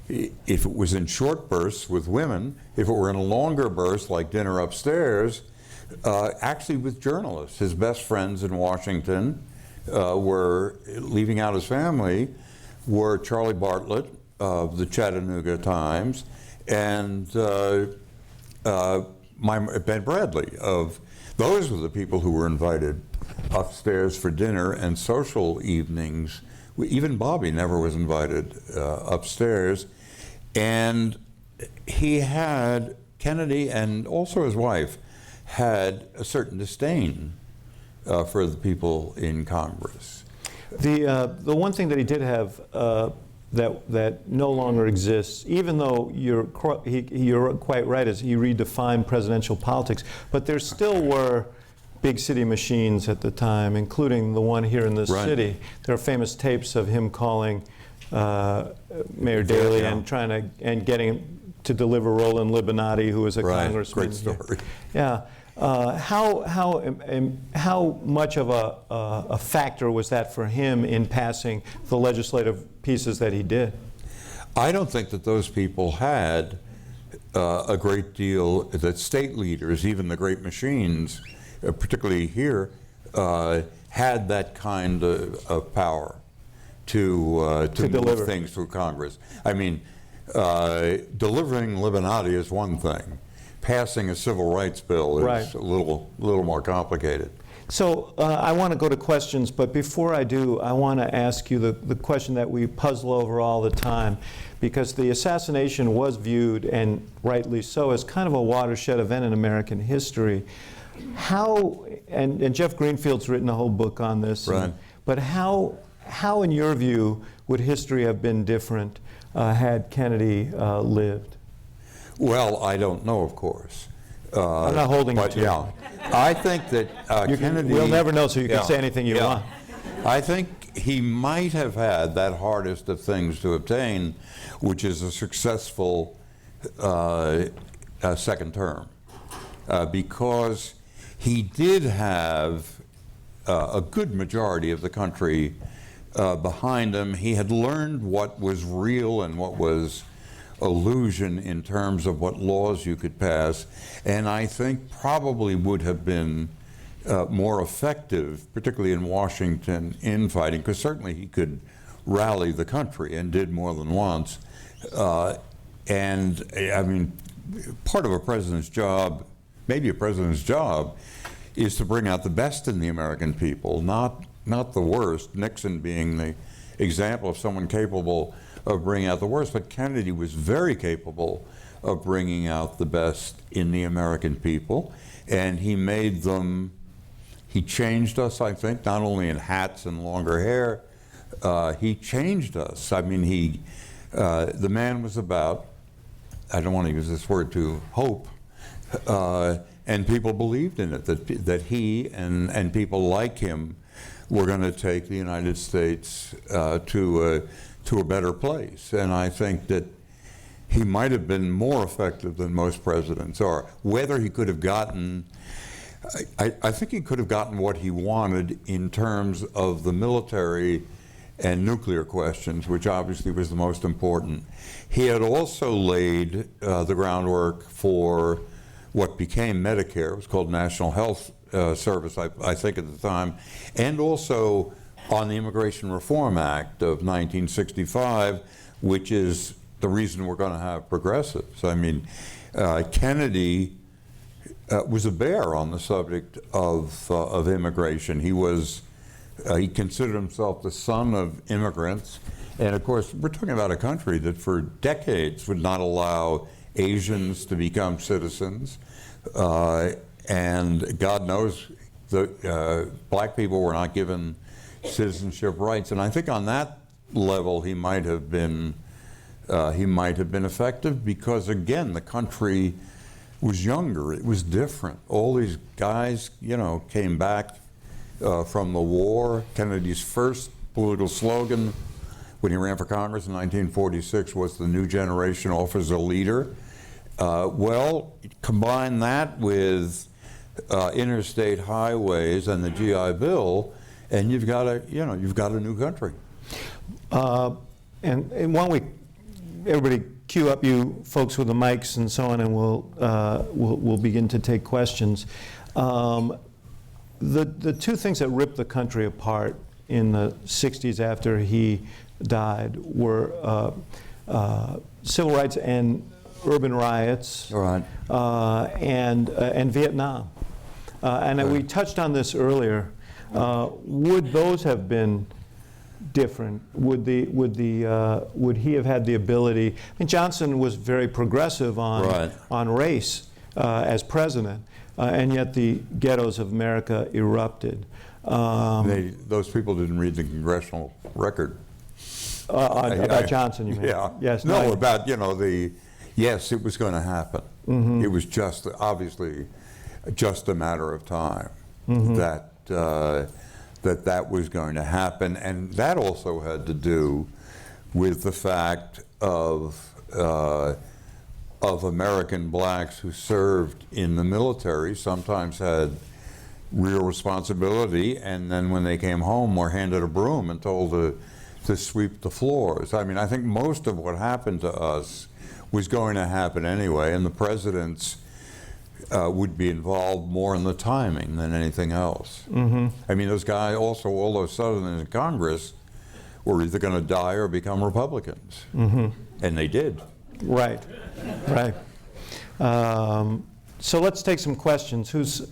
if it was in short bursts with women, if it were in a longer burst like dinner upstairs, actually with journalists. His best friends in Washington were, leaving out his family, were Charlie Bartlett of the Chattanooga Times and Ben Bradley. Those were the people who were invited upstairs for dinner and social evenings. Even Bobby never was invited upstairs. And Kennedy and also his wife had a certain disdain for the people in Congress. The one thing that he did have that no longer exists, even though you're quite right, is he redefined presidential politics, but there still were big city machines at the time, including the one here in this city. There are famous tapes of him calling Mayor Daley and getting him to deliver Roland Libinati, who was a congressman. Great story. Yeah. How much of a factor was that for him in passing the legislative pieces that he did? I don't think that those people had a great deal, that state leaders, even the great machines, particularly here, had that kind of power to move things through Congress. I mean, delivering Libinati is one thing. Passing a civil rights bill is a little more complicated. So I want to go to questions, but before I do, I want to ask you the question that we puzzle over all the time, because the assassination was viewed, and rightly so, as kind of a watershed event in American history. How, and Jeff Greenfield's written a whole book on this, but how in your view would history have been different had Kennedy lived? Well, I don't know, of course. I'm not holding you to it. I think that Kennedy... We'll never know, so you can say anything you want. I think he might have had that hardest of things to obtain, which is a successful second term, because he did have a good majority of the country behind him. He had learned what was real and what was illusion in terms of what laws you could pass, and I think probably would have been more effective, particularly in Washington, in fighting, because certainly he could rally the country and did more than once. And I mean, part of a president's job, maybe a president's job, is to bring out the best in the American people, not the worst, Nixon being the example of someone capable of bringing out the worst, but Kennedy was very capable of bringing out the best in the American people, and he made them He changed us, I think, not only in hats and longer hair. He changed us. I mean, the man was about, I don't want to use this word too, hope. And people believed in it, that he and people like him were going to take the United States to a better place. And I think that he might have been more effective than most presidents are. Whether he could have gotten, I think he could have gotten what he wanted in terms of the military and nuclear questions, which obviously was the most important. He had also laid the groundwork for what became Medicare. It was called National Health Service, I think at the time, and also on the Immigration Reform Act of 1965, which is the reason we're going to have progressives. I mean, Kennedy was a bear on the subject of immigration. He considered himself the son of immigrants. And of course, we're talking about a country that for decades would not allow Asians to become citizens. And God knows black people were not given citizenship rights. And I think on that level, he might have been effective because, again, the country was younger. It was different. All these guys, came back from the war. Kennedy's first political slogan when he ran for Congress in 1946 was "The new generation offers a leader." Well, combine that with interstate highways and the GI Bill, and you've got a new country. And why don't we, everybody, queue up you folks with the mics and so on, and we'll begin to take questions. The two things that ripped the country apart in the 60s after he died were civil rights and urban riots, Right. and Vietnam. And we touched on this earlier. Would those have been different? Would he have had the ability? I mean, Johnson was very progressive on race as president, and yet the ghettos of America erupted. Those people didn't read the congressional record. About Johnson, you mean? Yeah. Yes. No, about yes, it was going to happen. Mm-hmm. It was obviously just a matter of time mm-hmm. that was going to happen, and that also had to do with the fact of American blacks who served in the military sometimes had real responsibility, and then when they came home were handed a broom and told to sweep the floors. I mean, I think most of what happened to us was going to happen anyway, and the presidents would be involved more in the timing than anything else. Mm-hmm. I mean, those guys, also all those Southerners in Congress, were either going to die or become Republicans, mm-hmm. and they did. Right, right. So let's take some questions. Who's?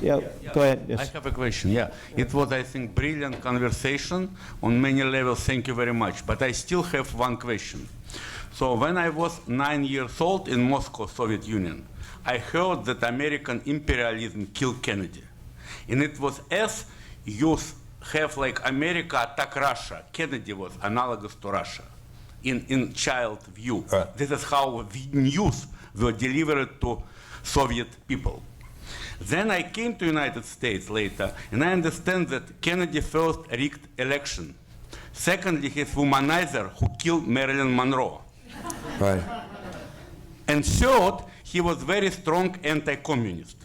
Yeah, go ahead. Yes. I have a question. Yeah, it was, I think, brilliant conversation on many levels. Thank you very much. But I still have one question. So when I was 9 years old in Moscow, Soviet Union, I heard that American imperialism killed Kennedy. And it was as you have like America attack Russia, Kennedy was analogous to Russia in child view. This is how the news were delivered to Soviet people. Then I came to United States later, and I understand that Kennedy first rigged election. Secondly, he's womanizer who killed Marilyn Monroe. Right. And third, he was very strong anti-communist.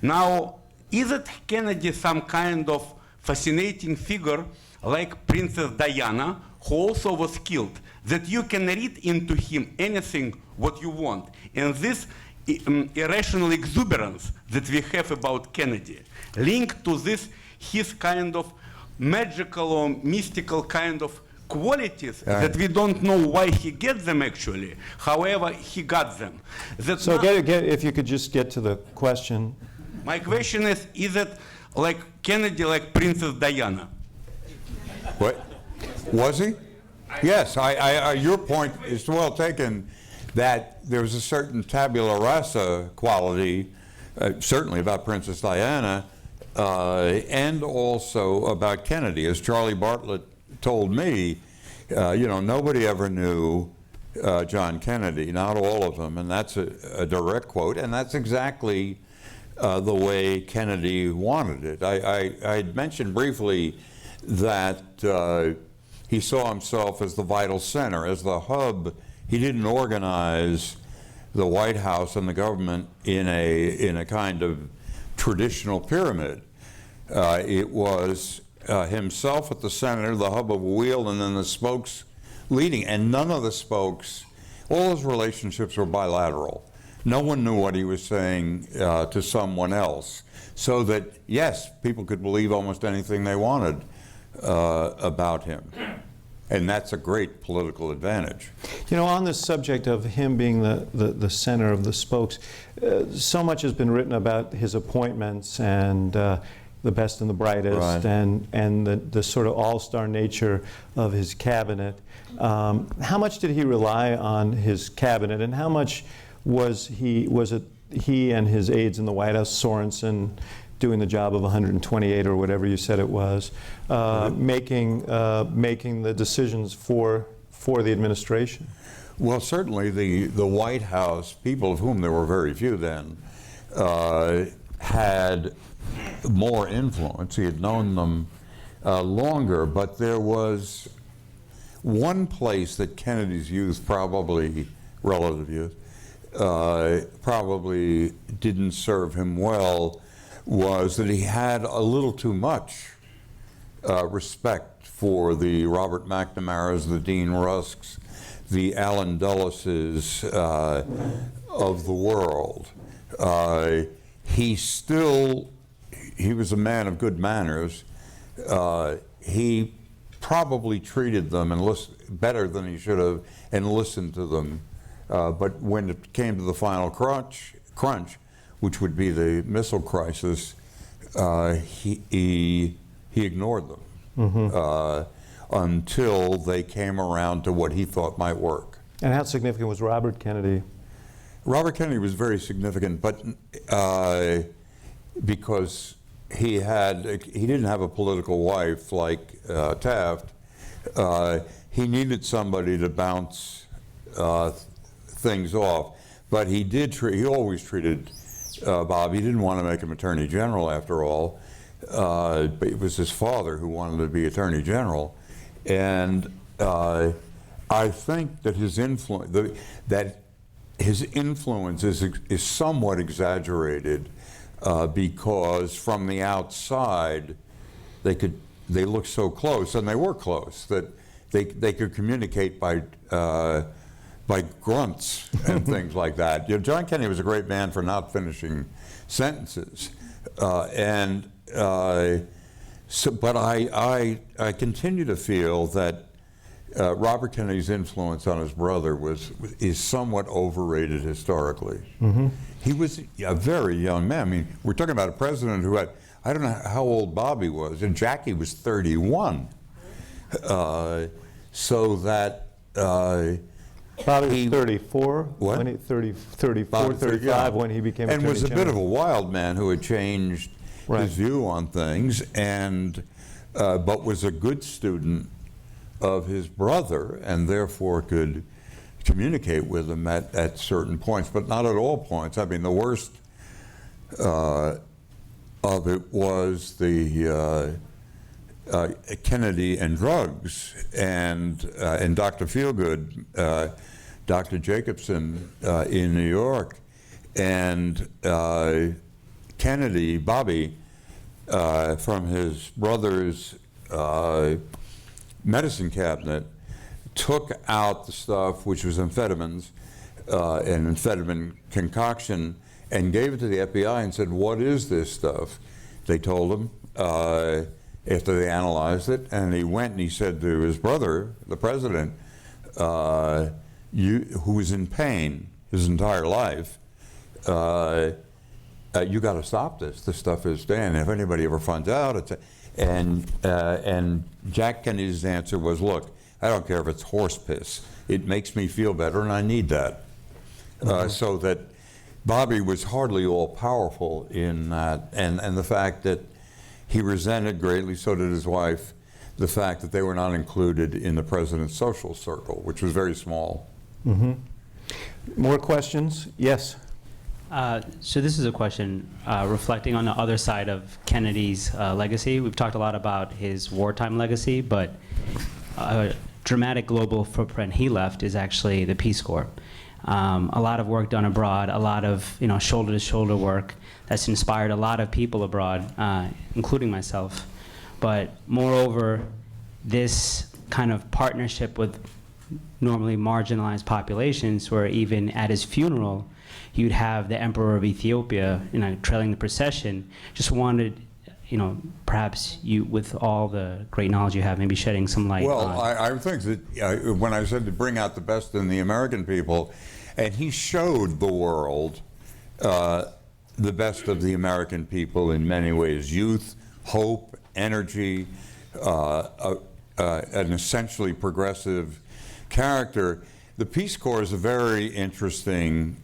Now, isn't Kennedy some kind of fascinating figure like Princess Diana, who also was killed, that you can read into him anything what you want? And this irrational exuberance that we have about Kennedy, linked to this, his kind of magical or mystical kind of qualities that we don't know why he gets them actually. However, he got them. So if you could just get to the question. My question is it like Kennedy, like Princess Diana? What? Was he? Yes, your point is well taken, that there was a certain tabula rasa quality certainly about Princess Diana, and also about Kennedy. As Charlie Bartlett told me, nobody ever knew John Kennedy, not all of them, and that's a direct quote, and that's exactly the way Kennedy wanted it. I mentioned briefly that he saw himself as the vital center, as the hub. He didn't organize the White House and the government in a kind of traditional pyramid. It was himself at the center, the hub of a wheel, and then the spokes leading. And none of the spokes, all his relationships were bilateral. No one knew what he was saying to someone else. So that, yes, people could believe almost anything they wanted about him. And that's a great political advantage. On this subject of him being the center of the spokes, so much has been written about his appointments and the best and the brightest, right, and the sort of all-star nature of his cabinet. How much did he rely on his cabinet, and how much was it he and his aides in the White House, Sorensen, doing the job of 128 or whatever you said it was, making the decisions for the administration? Well, certainly the White House, people of whom there were very few then, had more influence. He had known them longer, but there was one place that Kennedy's youth, probably relative youth, probably didn't serve him well, was that he had a little too much respect for the Robert McNamara's, the Dean Rusks, the Allen Dulleses of the world. He was a man of good manners. He probably treated them better than he should have and listened to them. But when it came to the final crunch, which would be the missile crisis, he ignored them until they came around to what he thought might work. And how significant was Robert Kennedy? Robert Kennedy was very significant, but because he didn't have a political wife like Taft. He needed somebody to bounce things off, but he always treated Bob. He didn't want to make him Attorney General after all, but it was his father who wanted to be Attorney General, and I think that his influence is somewhat exaggerated because from the outside they looked so close, and they were close, that they could communicate by grunts and things like that. John Kennedy was a great man for not finishing sentences, but I continue to feel that Robert Kennedy's influence on his brother is somewhat overrated historically. Mm-hmm. He was a very young man. I mean, we're talking about a president who had, I don't know how old Bobby was, and Jackie was 31. So that Bobby was 34, what? when he, 34, Bobby, 35 yeah, when he became and Attorney was a General. bit of a wild man who had changed Right. his view on things, and but was a good student of his brother, and therefore could communicate with him at certain points, but not at all points. I mean, the worst of it was the Kennedy and drugs, and Dr. Feelgood, Dr. Jacobson in New York, and Kennedy, Bobby, from his brother's medicine cabinet, took out the stuff which was amphetamines, an amphetamine concoction, and gave it to the FBI and said, "What is this stuff?" They told him after they analyzed it, and he went and he said to his brother, the president, who was in pain his entire life, you got to stop this. This stuff is dead. If anybody ever finds out, and Jack Kennedy's answer was, "Look, I don't care if it's horse piss. It makes me feel better, and I need that." So that Bobby was hardly all powerful in that, and the fact that he resented greatly, so did his wife, the fact that they were not included in the president's social circle, which was very small. Mm-hmm. More questions? Yes. So this is a question reflecting on the other side of Kennedy's legacy. We've talked a lot about his wartime legacy, but a dramatic global footprint he left is actually the Peace Corps. A lot of work done abroad, a lot of shoulder-to-shoulder work that's inspired a lot of people abroad, including myself. But moreover, this kind of partnership with normally marginalized populations, where even at his funeral, you'd have the Emperor of Ethiopia, trailing the procession. Just wanted, perhaps you, with all the great knowledge you have, maybe shedding some light Well, on. I think that when I said to bring out the best in the American people, and he showed the world the best of the American people in many ways: youth, hope, energy, an essentially progressive character. The Peace Corps is a very interesting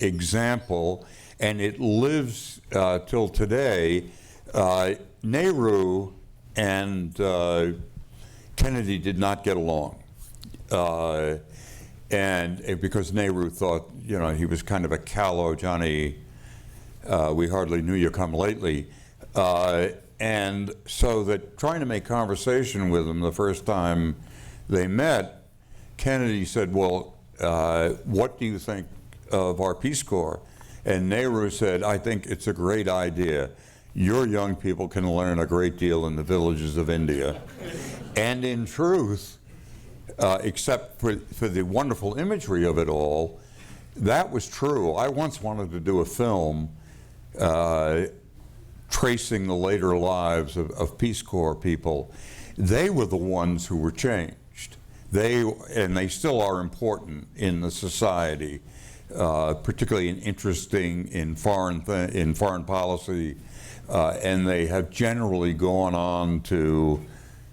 example, and it lives till today. Nehru and Kennedy did not get along, and because Nehru thought, he was kind of a callow Johnny, we hardly knew you come lately, and so that trying to make conversation with him the first time they met, Kennedy said, well, what do you think of our Peace Corps? And Nehru said, I think it's a great idea. Your young people can learn a great deal in the villages of India. And in truth, except for the wonderful imagery of it all, that was true. I once wanted to do a film tracing the later lives of Peace Corps people. They were the ones who were changed. And they still are important in the society, particularly interesting in foreign policy, and they have generally gone on to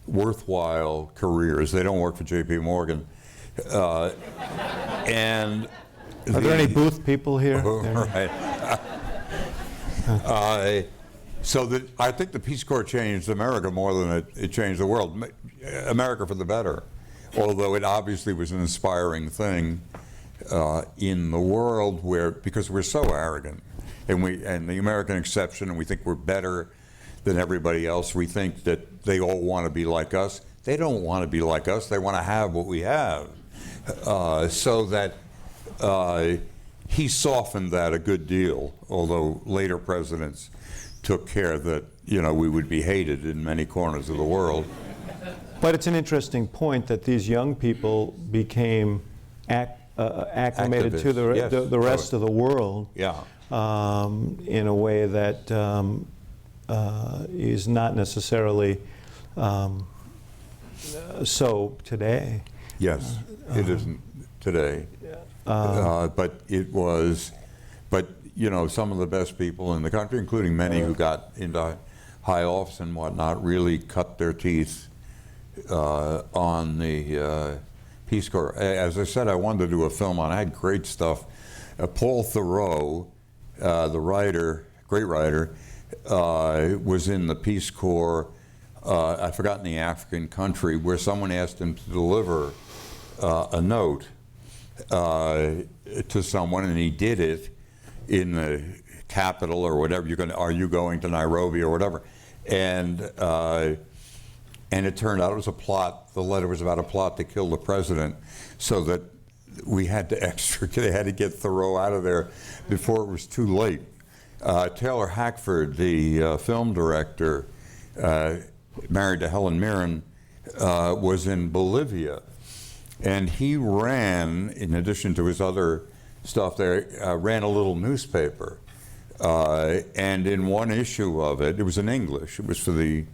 worthwhile careers. They don't work for J.P. Morgan. And are there any Booth people here? Right. So I think the Peace Corps changed America more than it changed the world. America for the better, although it obviously was an inspiring thing in the world because we're so arrogant, and the American exception, and we think we're better than everybody else. We think that they all want to be like us. They don't want to be like us. They want to have what we have. So that he softened that a good deal, although later presidents took care that we would be hated in many corners of the world. But it's an interesting point that these young people became acclimated to the rest of the world, in a way that is not necessarily so today. Yes, it isn't today, but it was. But some of the best people in the country, including many who got into high office and whatnot, really cut their teeth on the Peace Corps. As I said, I wanted to do a film on it. I had great stuff. Paul Theroux, the writer, great writer, was in the Peace Corps. I've forgotten the African country, where someone asked him to deliver a note to someone, and he did it in the capital or whatever. Are you going to Nairobi or whatever? And it turned out it was a plot. The letter was about a plot to kill the president, so that we had to extricate. They had to get Thoreau out of there before it was too late. Taylor Hackford, the film director, married to Helen Mirren, was in Bolivia, and he ran, in addition to his other stuff there, ran a little newspaper, and in one issue of it, it was in English. It was for the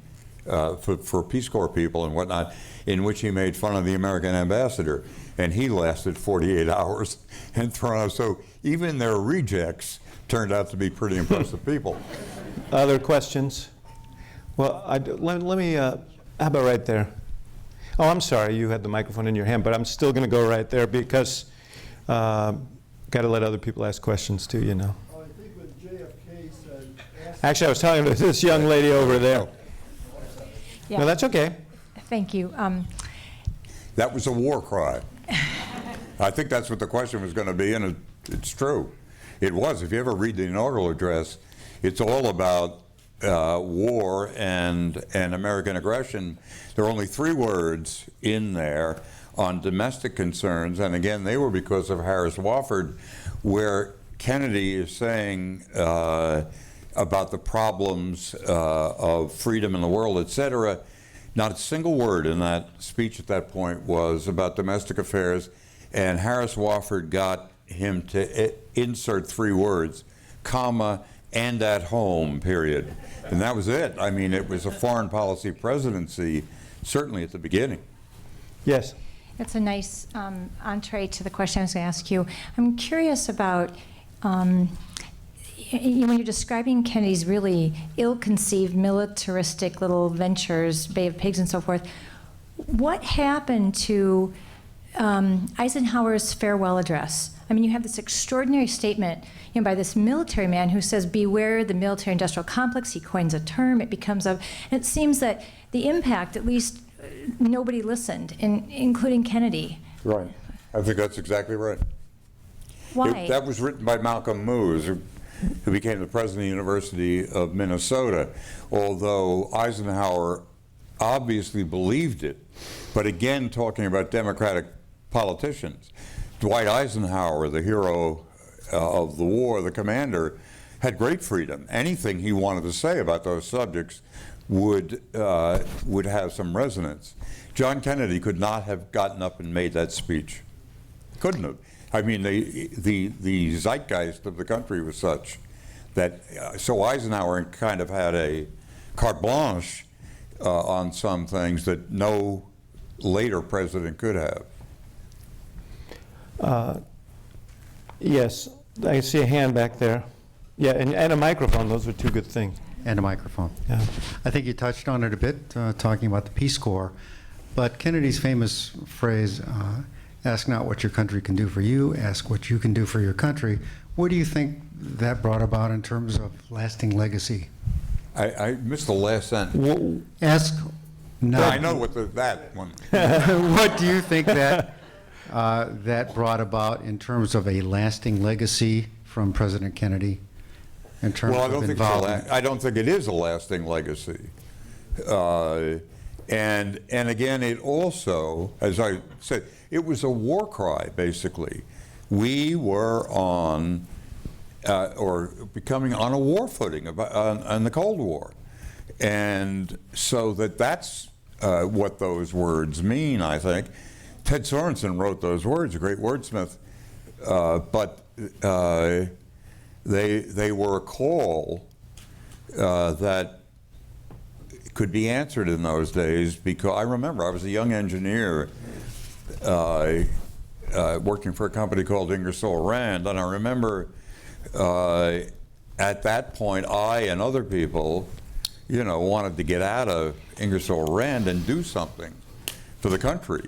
for Peace Corps people and whatnot, in which he made fun of the American ambassador, and he lasted 48 hours and thrown out. So even their rejects turned out to be pretty impressive people. Other questions? Well, let me, how about right there? Oh, I'm sorry, you had the microphone in your hand, but I'm still going to go right there because Got to let other people ask questions too, you know. Oh, I think when JFK said, Actually, I was talking to this young lady over there. Yeah. No, that's okay. Thank you. That was a war cry. I think that's what the question was going to be, and it's true. It was. If you ever read the inaugural address, it's all about war and American aggression. There are only 3 words in there on domestic concerns, and again, they were because of Harris Wofford, where Kennedy is saying about the problems of freedom in the world, etc. Not a single word in that speech at that point was about domestic affairs, and Harris Wofford got him to insert 3 words, comma, and at home, period. And that was it. I mean, it was a foreign policy presidency, certainly at the beginning. Yes. That's a nice entree to the question I was going to ask you. I'm curious about, when you're describing Kennedy's really ill-conceived, militaristic little ventures, Bay of Pigs and so forth, what happened to Eisenhower's farewell address? I mean, you have this extraordinary statement by this military man who says, beware the military-industrial complex. He coins a term. It becomes and it seems that the impact, at least nobody listened, including Kennedy. Right. I think that's exactly right. Why? That was written by Malcolm Moose, who became the president of the University of Minnesota, although Eisenhower obviously believed it. But again, talking about Democratic politicians, Dwight Eisenhower, the hero of the war, the commander, had great freedom. Anything he wanted to say about those subjects would have some resonance. John Kennedy could not have gotten up and made that speech. Couldn't have. I mean, the zeitgeist of the country was such that, so Eisenhower kind of had a carte blanche on some things that no later president could have. Yes, I see a hand back there. Yeah, and a microphone. Those are 2 good things. And a microphone. Yeah. I think you touched on it a bit, talking about the Peace Corps. But Kennedy's famous phrase, ask not what your country can do for you, ask what you can do for your country. What do you think that brought about in terms of lasting legacy? I missed the last sentence. Ask not. I know what that one. What do you think that that brought about in terms of a lasting legacy from President Kennedy? In terms Well, of involvement? I don't think it is a lasting legacy. And again, it also, as I said, it was a war cry, basically. We were on, or becoming on a war footing on the Cold War. And so that's what those words mean, I think. Ted Sorensen wrote those words, a great wordsmith, but they were a call that could be answered in those days, because I remember I was a young engineer working for a company called Ingersoll Rand, and I remember at that point I and other people, wanted to get out of Ingersoll Rand and do something for the country.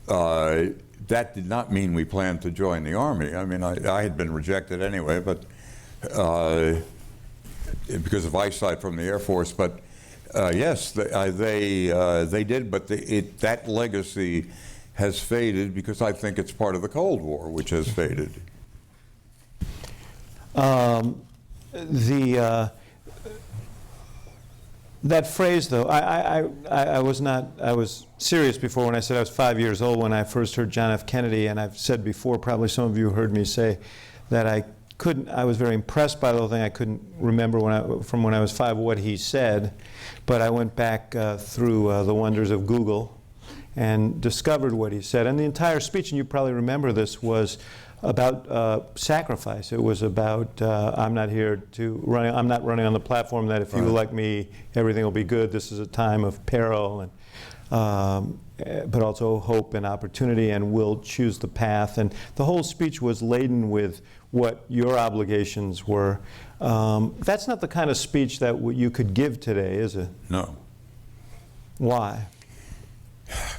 That did not mean we planned to join the Army. I mean, I had been rejected anyway, but because of eyesight from the Air Force. But yes, they did. But that legacy has faded because I think it's part of the Cold War, which has faded. That phrase, though, I was serious before when I said I was 5 years old when I first heard John F. Kennedy, and I've said before, probably some of you heard me say that I was very impressed by the whole thing. I couldn't remember from when I was 5 what he said, but I went back through the wonders of Google and discovered what he said. And the entire speech, and you probably remember this, was about sacrifice. It was about I'm not running on the platform that if you elect me, everything will be good. This is a time of peril, and but also hope and opportunity, and we'll choose the path. And the whole speech was laden with what your obligations were. That's not the kind of speech that you could give today, is it? No. Why?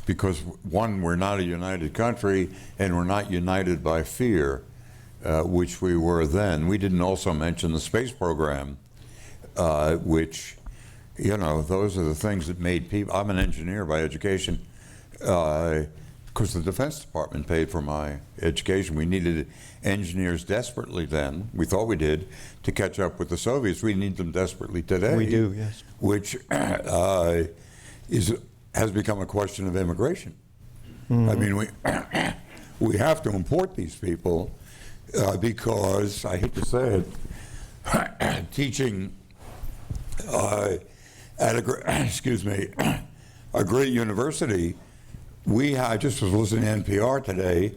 Because one, we're not a united country, and we're not united by fear. which we were then. We didn't also mention the space program, which, you know, those are the things that made people. I'm an engineer by education, because the Defense Department paid for my education. We needed engineers desperately then. We thought we did, to catch up with the Soviets. We need them desperately today. We do, yes. Which has become a question of immigration. I mean, we have to import these people because, I hate to say it, teaching at a great university, I just was listening to NPR today.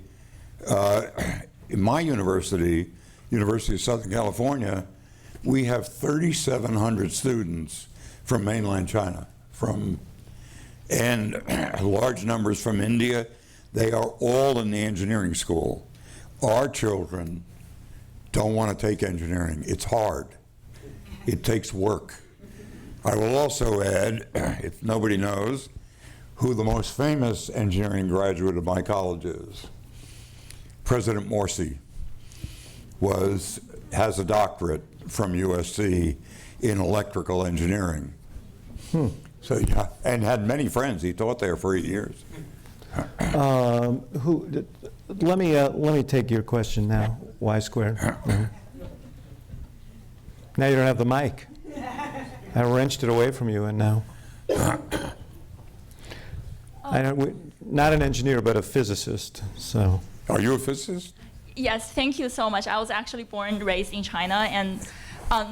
In my university, University of Southern California, we have 3,700 students from mainland China, and large numbers from India. They are all in the engineering school. Our children don't want to take engineering. It's hard. It takes work. I will also add, if nobody knows, who the most famous engineering graduate of my college is. President Morsi has a doctorate from USC in electrical engineering. So yeah, and had many friends. He taught there for 8 years. Let me take your question now. Y squared. Now you don't have the mic. I wrenched it away from you, and now not an engineer, but a physicist. So, are you a physicist? Yes, thank you so much. I was actually born and raised in China, and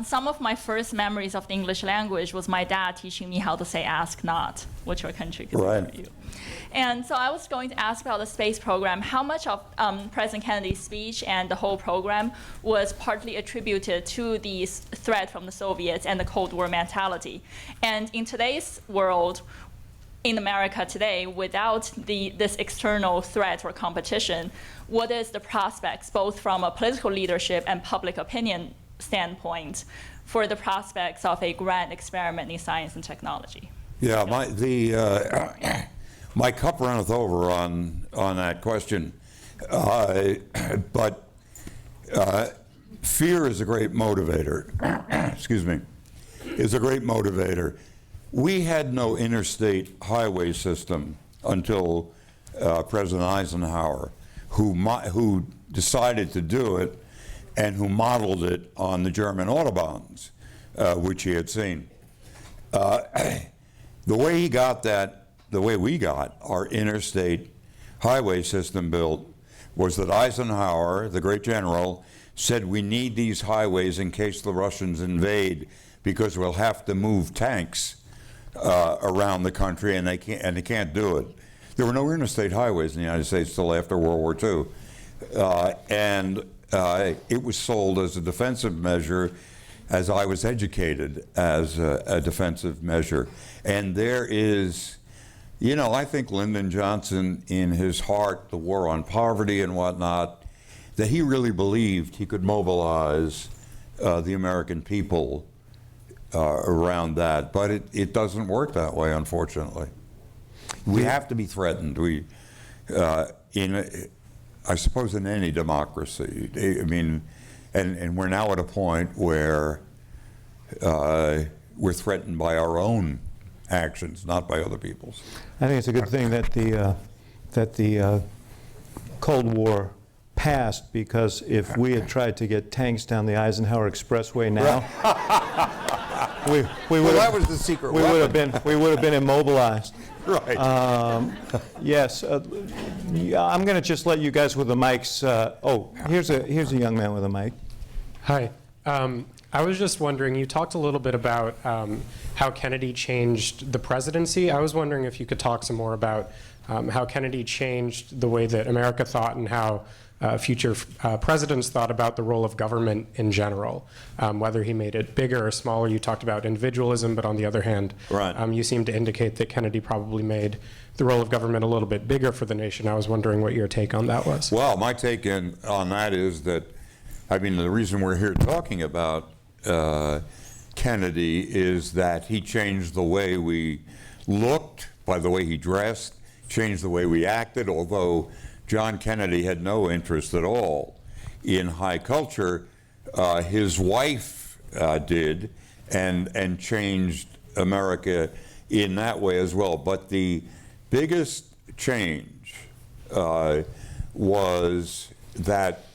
some of my first memories of the English language was my dad teaching me how to say "ask not," what your country considers you. And so I was going to ask about the space program. How much of President Kennedy's speech and the whole program was partly attributed to the threat from the Soviets and the Cold War mentality? And in today's world, in America today, without this external threat or competition, what is the prospects, both from a political leadership and public opinion standpoint, for the prospects of a grand experiment in science and technology? Yeah, my cup runneth over on that question, but fear is a great motivator. Excuse me, is a great motivator. We had no interstate highway system until President Eisenhower, who decided to do it and who modeled it on the German Autobahns, which he had seen. The way he got that, the way we got our interstate highway system built, was that Eisenhower, the great general, said we need these highways in case the Russians invade, because we'll have to move tanks around the country, and they can't do it. There were no interstate highways in the United States till after World War II, and it was sold as a defensive measure, as I was educated as a defensive measure. And there is, you know, I think Lyndon Johnson, in his heart, the war on poverty and whatnot, that he really believed he could mobilize the American people around that, but it doesn't work that way, unfortunately. We have to be threatened. I suppose in any democracy, I mean, and we're now at a point where we're threatened by our own actions, not by other people's. I think it's a good thing that the Cold War passed, because if we had tried to get tanks down the Eisenhower Expressway now, we would that was the secret we would have been immobilized. Right. Yes. I'm going to just let you guys with the mics. Here's a young man with a mic. Hi. I was just wondering, you talked a little bit about how Kennedy changed the presidency. I was wondering if you could talk some more about how Kennedy changed the way that America thought, and how future presidents thought about the role of government in general, whether he made it bigger or smaller. You talked about individualism, but on the other hand, you seem to indicate that Kennedy probably made the role of government a little bit bigger for the nation. I was wondering what your take on that was. Well, my take on that is that, I mean, the reason we're here talking about Kennedy is that he changed the way we looked, by the way he dressed, changed the way we acted, although John Kennedy had no interest at all in high culture. His wife did, and changed America in that way as well. But the biggest change was that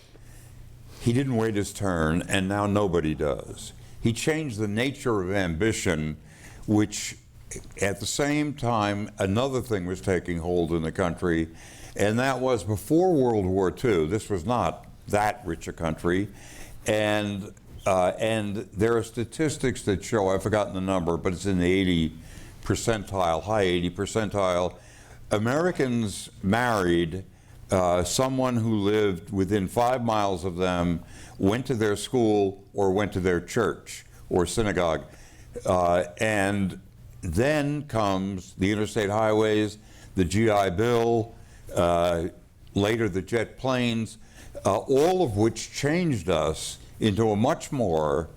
he didn't wait his turn, and now nobody does. He changed the nature of ambition, which at the same time another thing was taking hold in the country, and that was before World War II. This was not that rich a country, and there are statistics that show, I've forgotten the number, but it's in the 80 percentile, high 80 percentile. Americans married someone who lived within 5 miles of them, went to their school, or went to their church or synagogue. And then comes the interstate highways, the GI Bill, later the jet planes, all of which changed us into a much more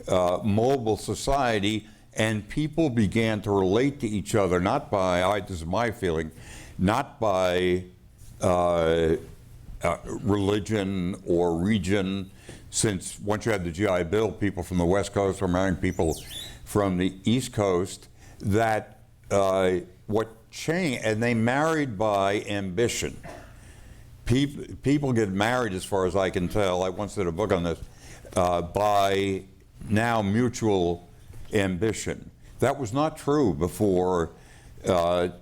mobile society, and people began to relate to each other, not by, this is my feeling, not by religion or region, since once you had the GI Bill, people from the West Coast were marrying people from the East Coast, that what changed, and they married by ambition. People get married, as far as I can tell, I once did a book on this, by now mutual ambition. That was not true before the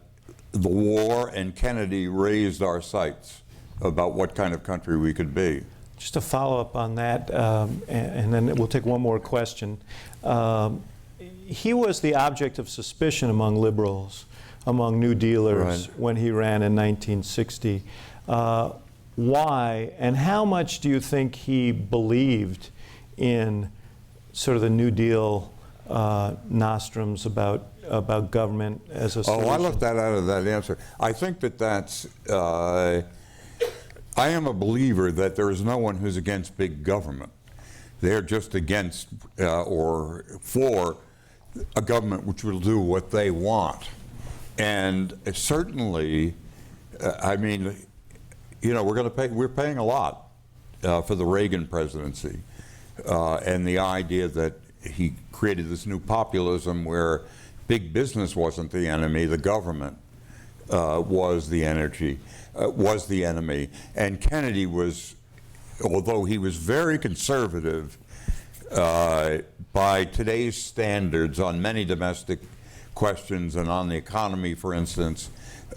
war and Kennedy raised our sights about what kind of country we could be. Just to follow up on that, and then we'll take one more question. He was the object of suspicion among liberals, among New Dealers, right, when he ran in 1960. Why, and how much do you think he believed in sort of the New Deal nostrums about government as a solution? Oh, I left that out of that answer. I think that that's, I am a believer that there is no one who's against big government. They're just against or for a government which will do what they want. And certainly, I mean, you know, we're paying a lot for the Reagan presidency, and the idea that he created this new populism where big business wasn't the enemy, the government was the enemy. And Kennedy was, although he was very conservative by today's standards on many domestic questions and on the economy, for instance,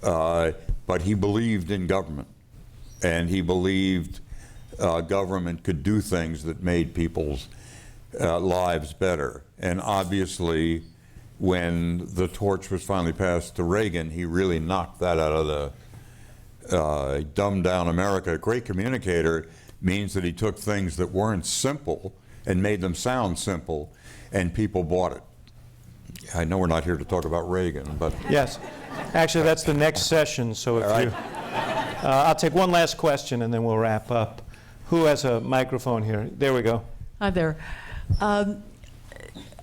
but he believed in government, and he believed government could do things that made people's lives better. And obviously, when the torch was finally passed to Reagan, he really knocked that out of the dumbed down America. A great communicator means that he took things that weren't simple and made them sound simple, and people bought it. I know we're not here to talk about Reagan, but... Yes. Actually, that's the next session, so if you... I'll take one last question, and then we'll wrap up. Who has a microphone here? There we go. Hi there.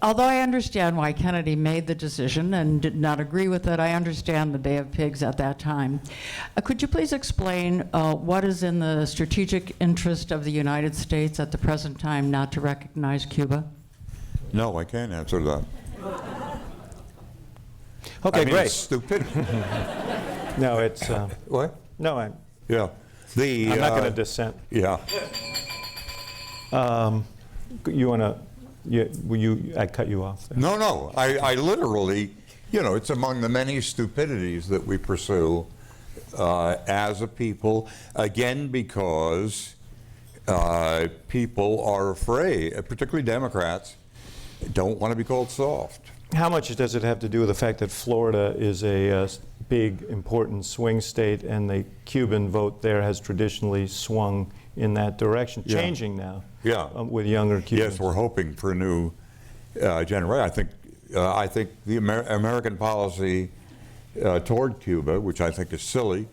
Although I understand why Kennedy made the decision and did not agree with it, I understand the Day of Pigs at that time. Could you please explain what is in the strategic interest of the United States at the present time not to recognize Cuba? No, I can't answer that. Okay, great. It's stupid. No, it's... what? No, I'm Yeah. not going to dissent. Yeah. You want to... I cut you off there. No, I literally, you know, it's among the many stupidities that we pursue as a people, again, because people are afraid, particularly Democrats, don't want to be called soft. How much does it have to do with the fact that Florida is a big, important swing state, and the Cuban vote there has traditionally swung in that direction, changing now? Yeah. With younger Cubans. Yes, we're hoping for a new generation. I think the American policy toward Cuba, which I think is silly,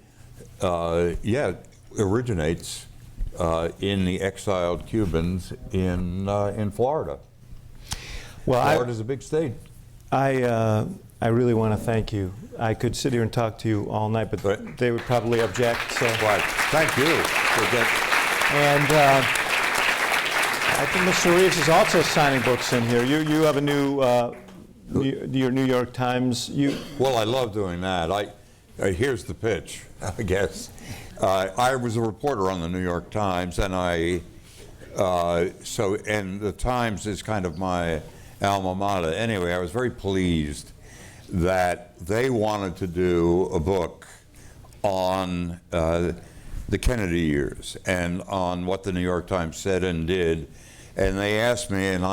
originates in the exiled Cubans in Florida. Well, Florida's a big state. I really want to thank you. I could sit here and talk to you all night, but they would probably object. So, Thank you. And I think Mr. Reeves is also signing books in here. You have a new, your New York Times. Well, I love doing that. Here's the pitch, I guess. I was a reporter on the New York Times, and and the Times is kind of my alma mater. Anyway, I was very pleased that they wanted to do a book on the Kennedy years and on what the New York Times said and did. And they asked me, and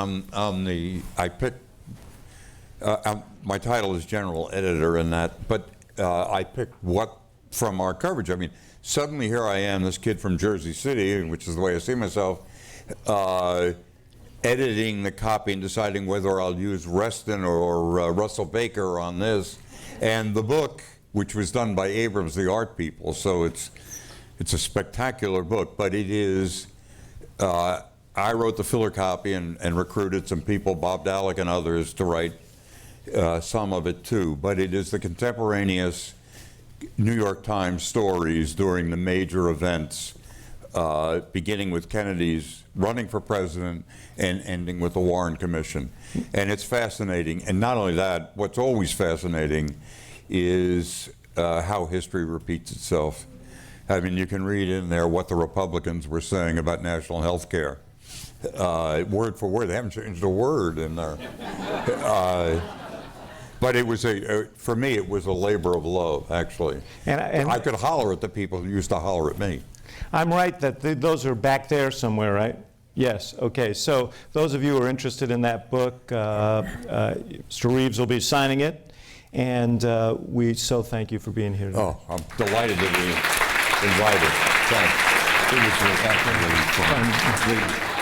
I picked, my title is general editor in that, but I picked what from our coverage. I mean, suddenly here I am, this kid from Jersey City, which is the way I see myself, editing the copy and deciding whether I'll use Reston or Russell Baker on this. And the book, which was done by Abrams, the art people, so it's a spectacular book, but it is, I wrote the filler copy and recruited some people, Bob Dallek and others, to write some of it too. But it is the contemporaneous New York Times stories during the major events, beginning with Kennedy's running for president and ending with the Warren Commission. And it's fascinating. And not only that, what's always fascinating is how history repeats itself. I mean, you can read in there what the Republicans were saying about national health care. Word for word, they haven't changed a word in there. But it was for me, it was a labor of love, actually. And I could holler at the people who used to holler at me. I'm right that those are back there somewhere, right? Yes, okay. So those of you who are interested in that book, Mr. Reeves will be signing it. And we so thank you for being here today. Oh, I'm delighted to be invited. Thanks. It was absolutely fun.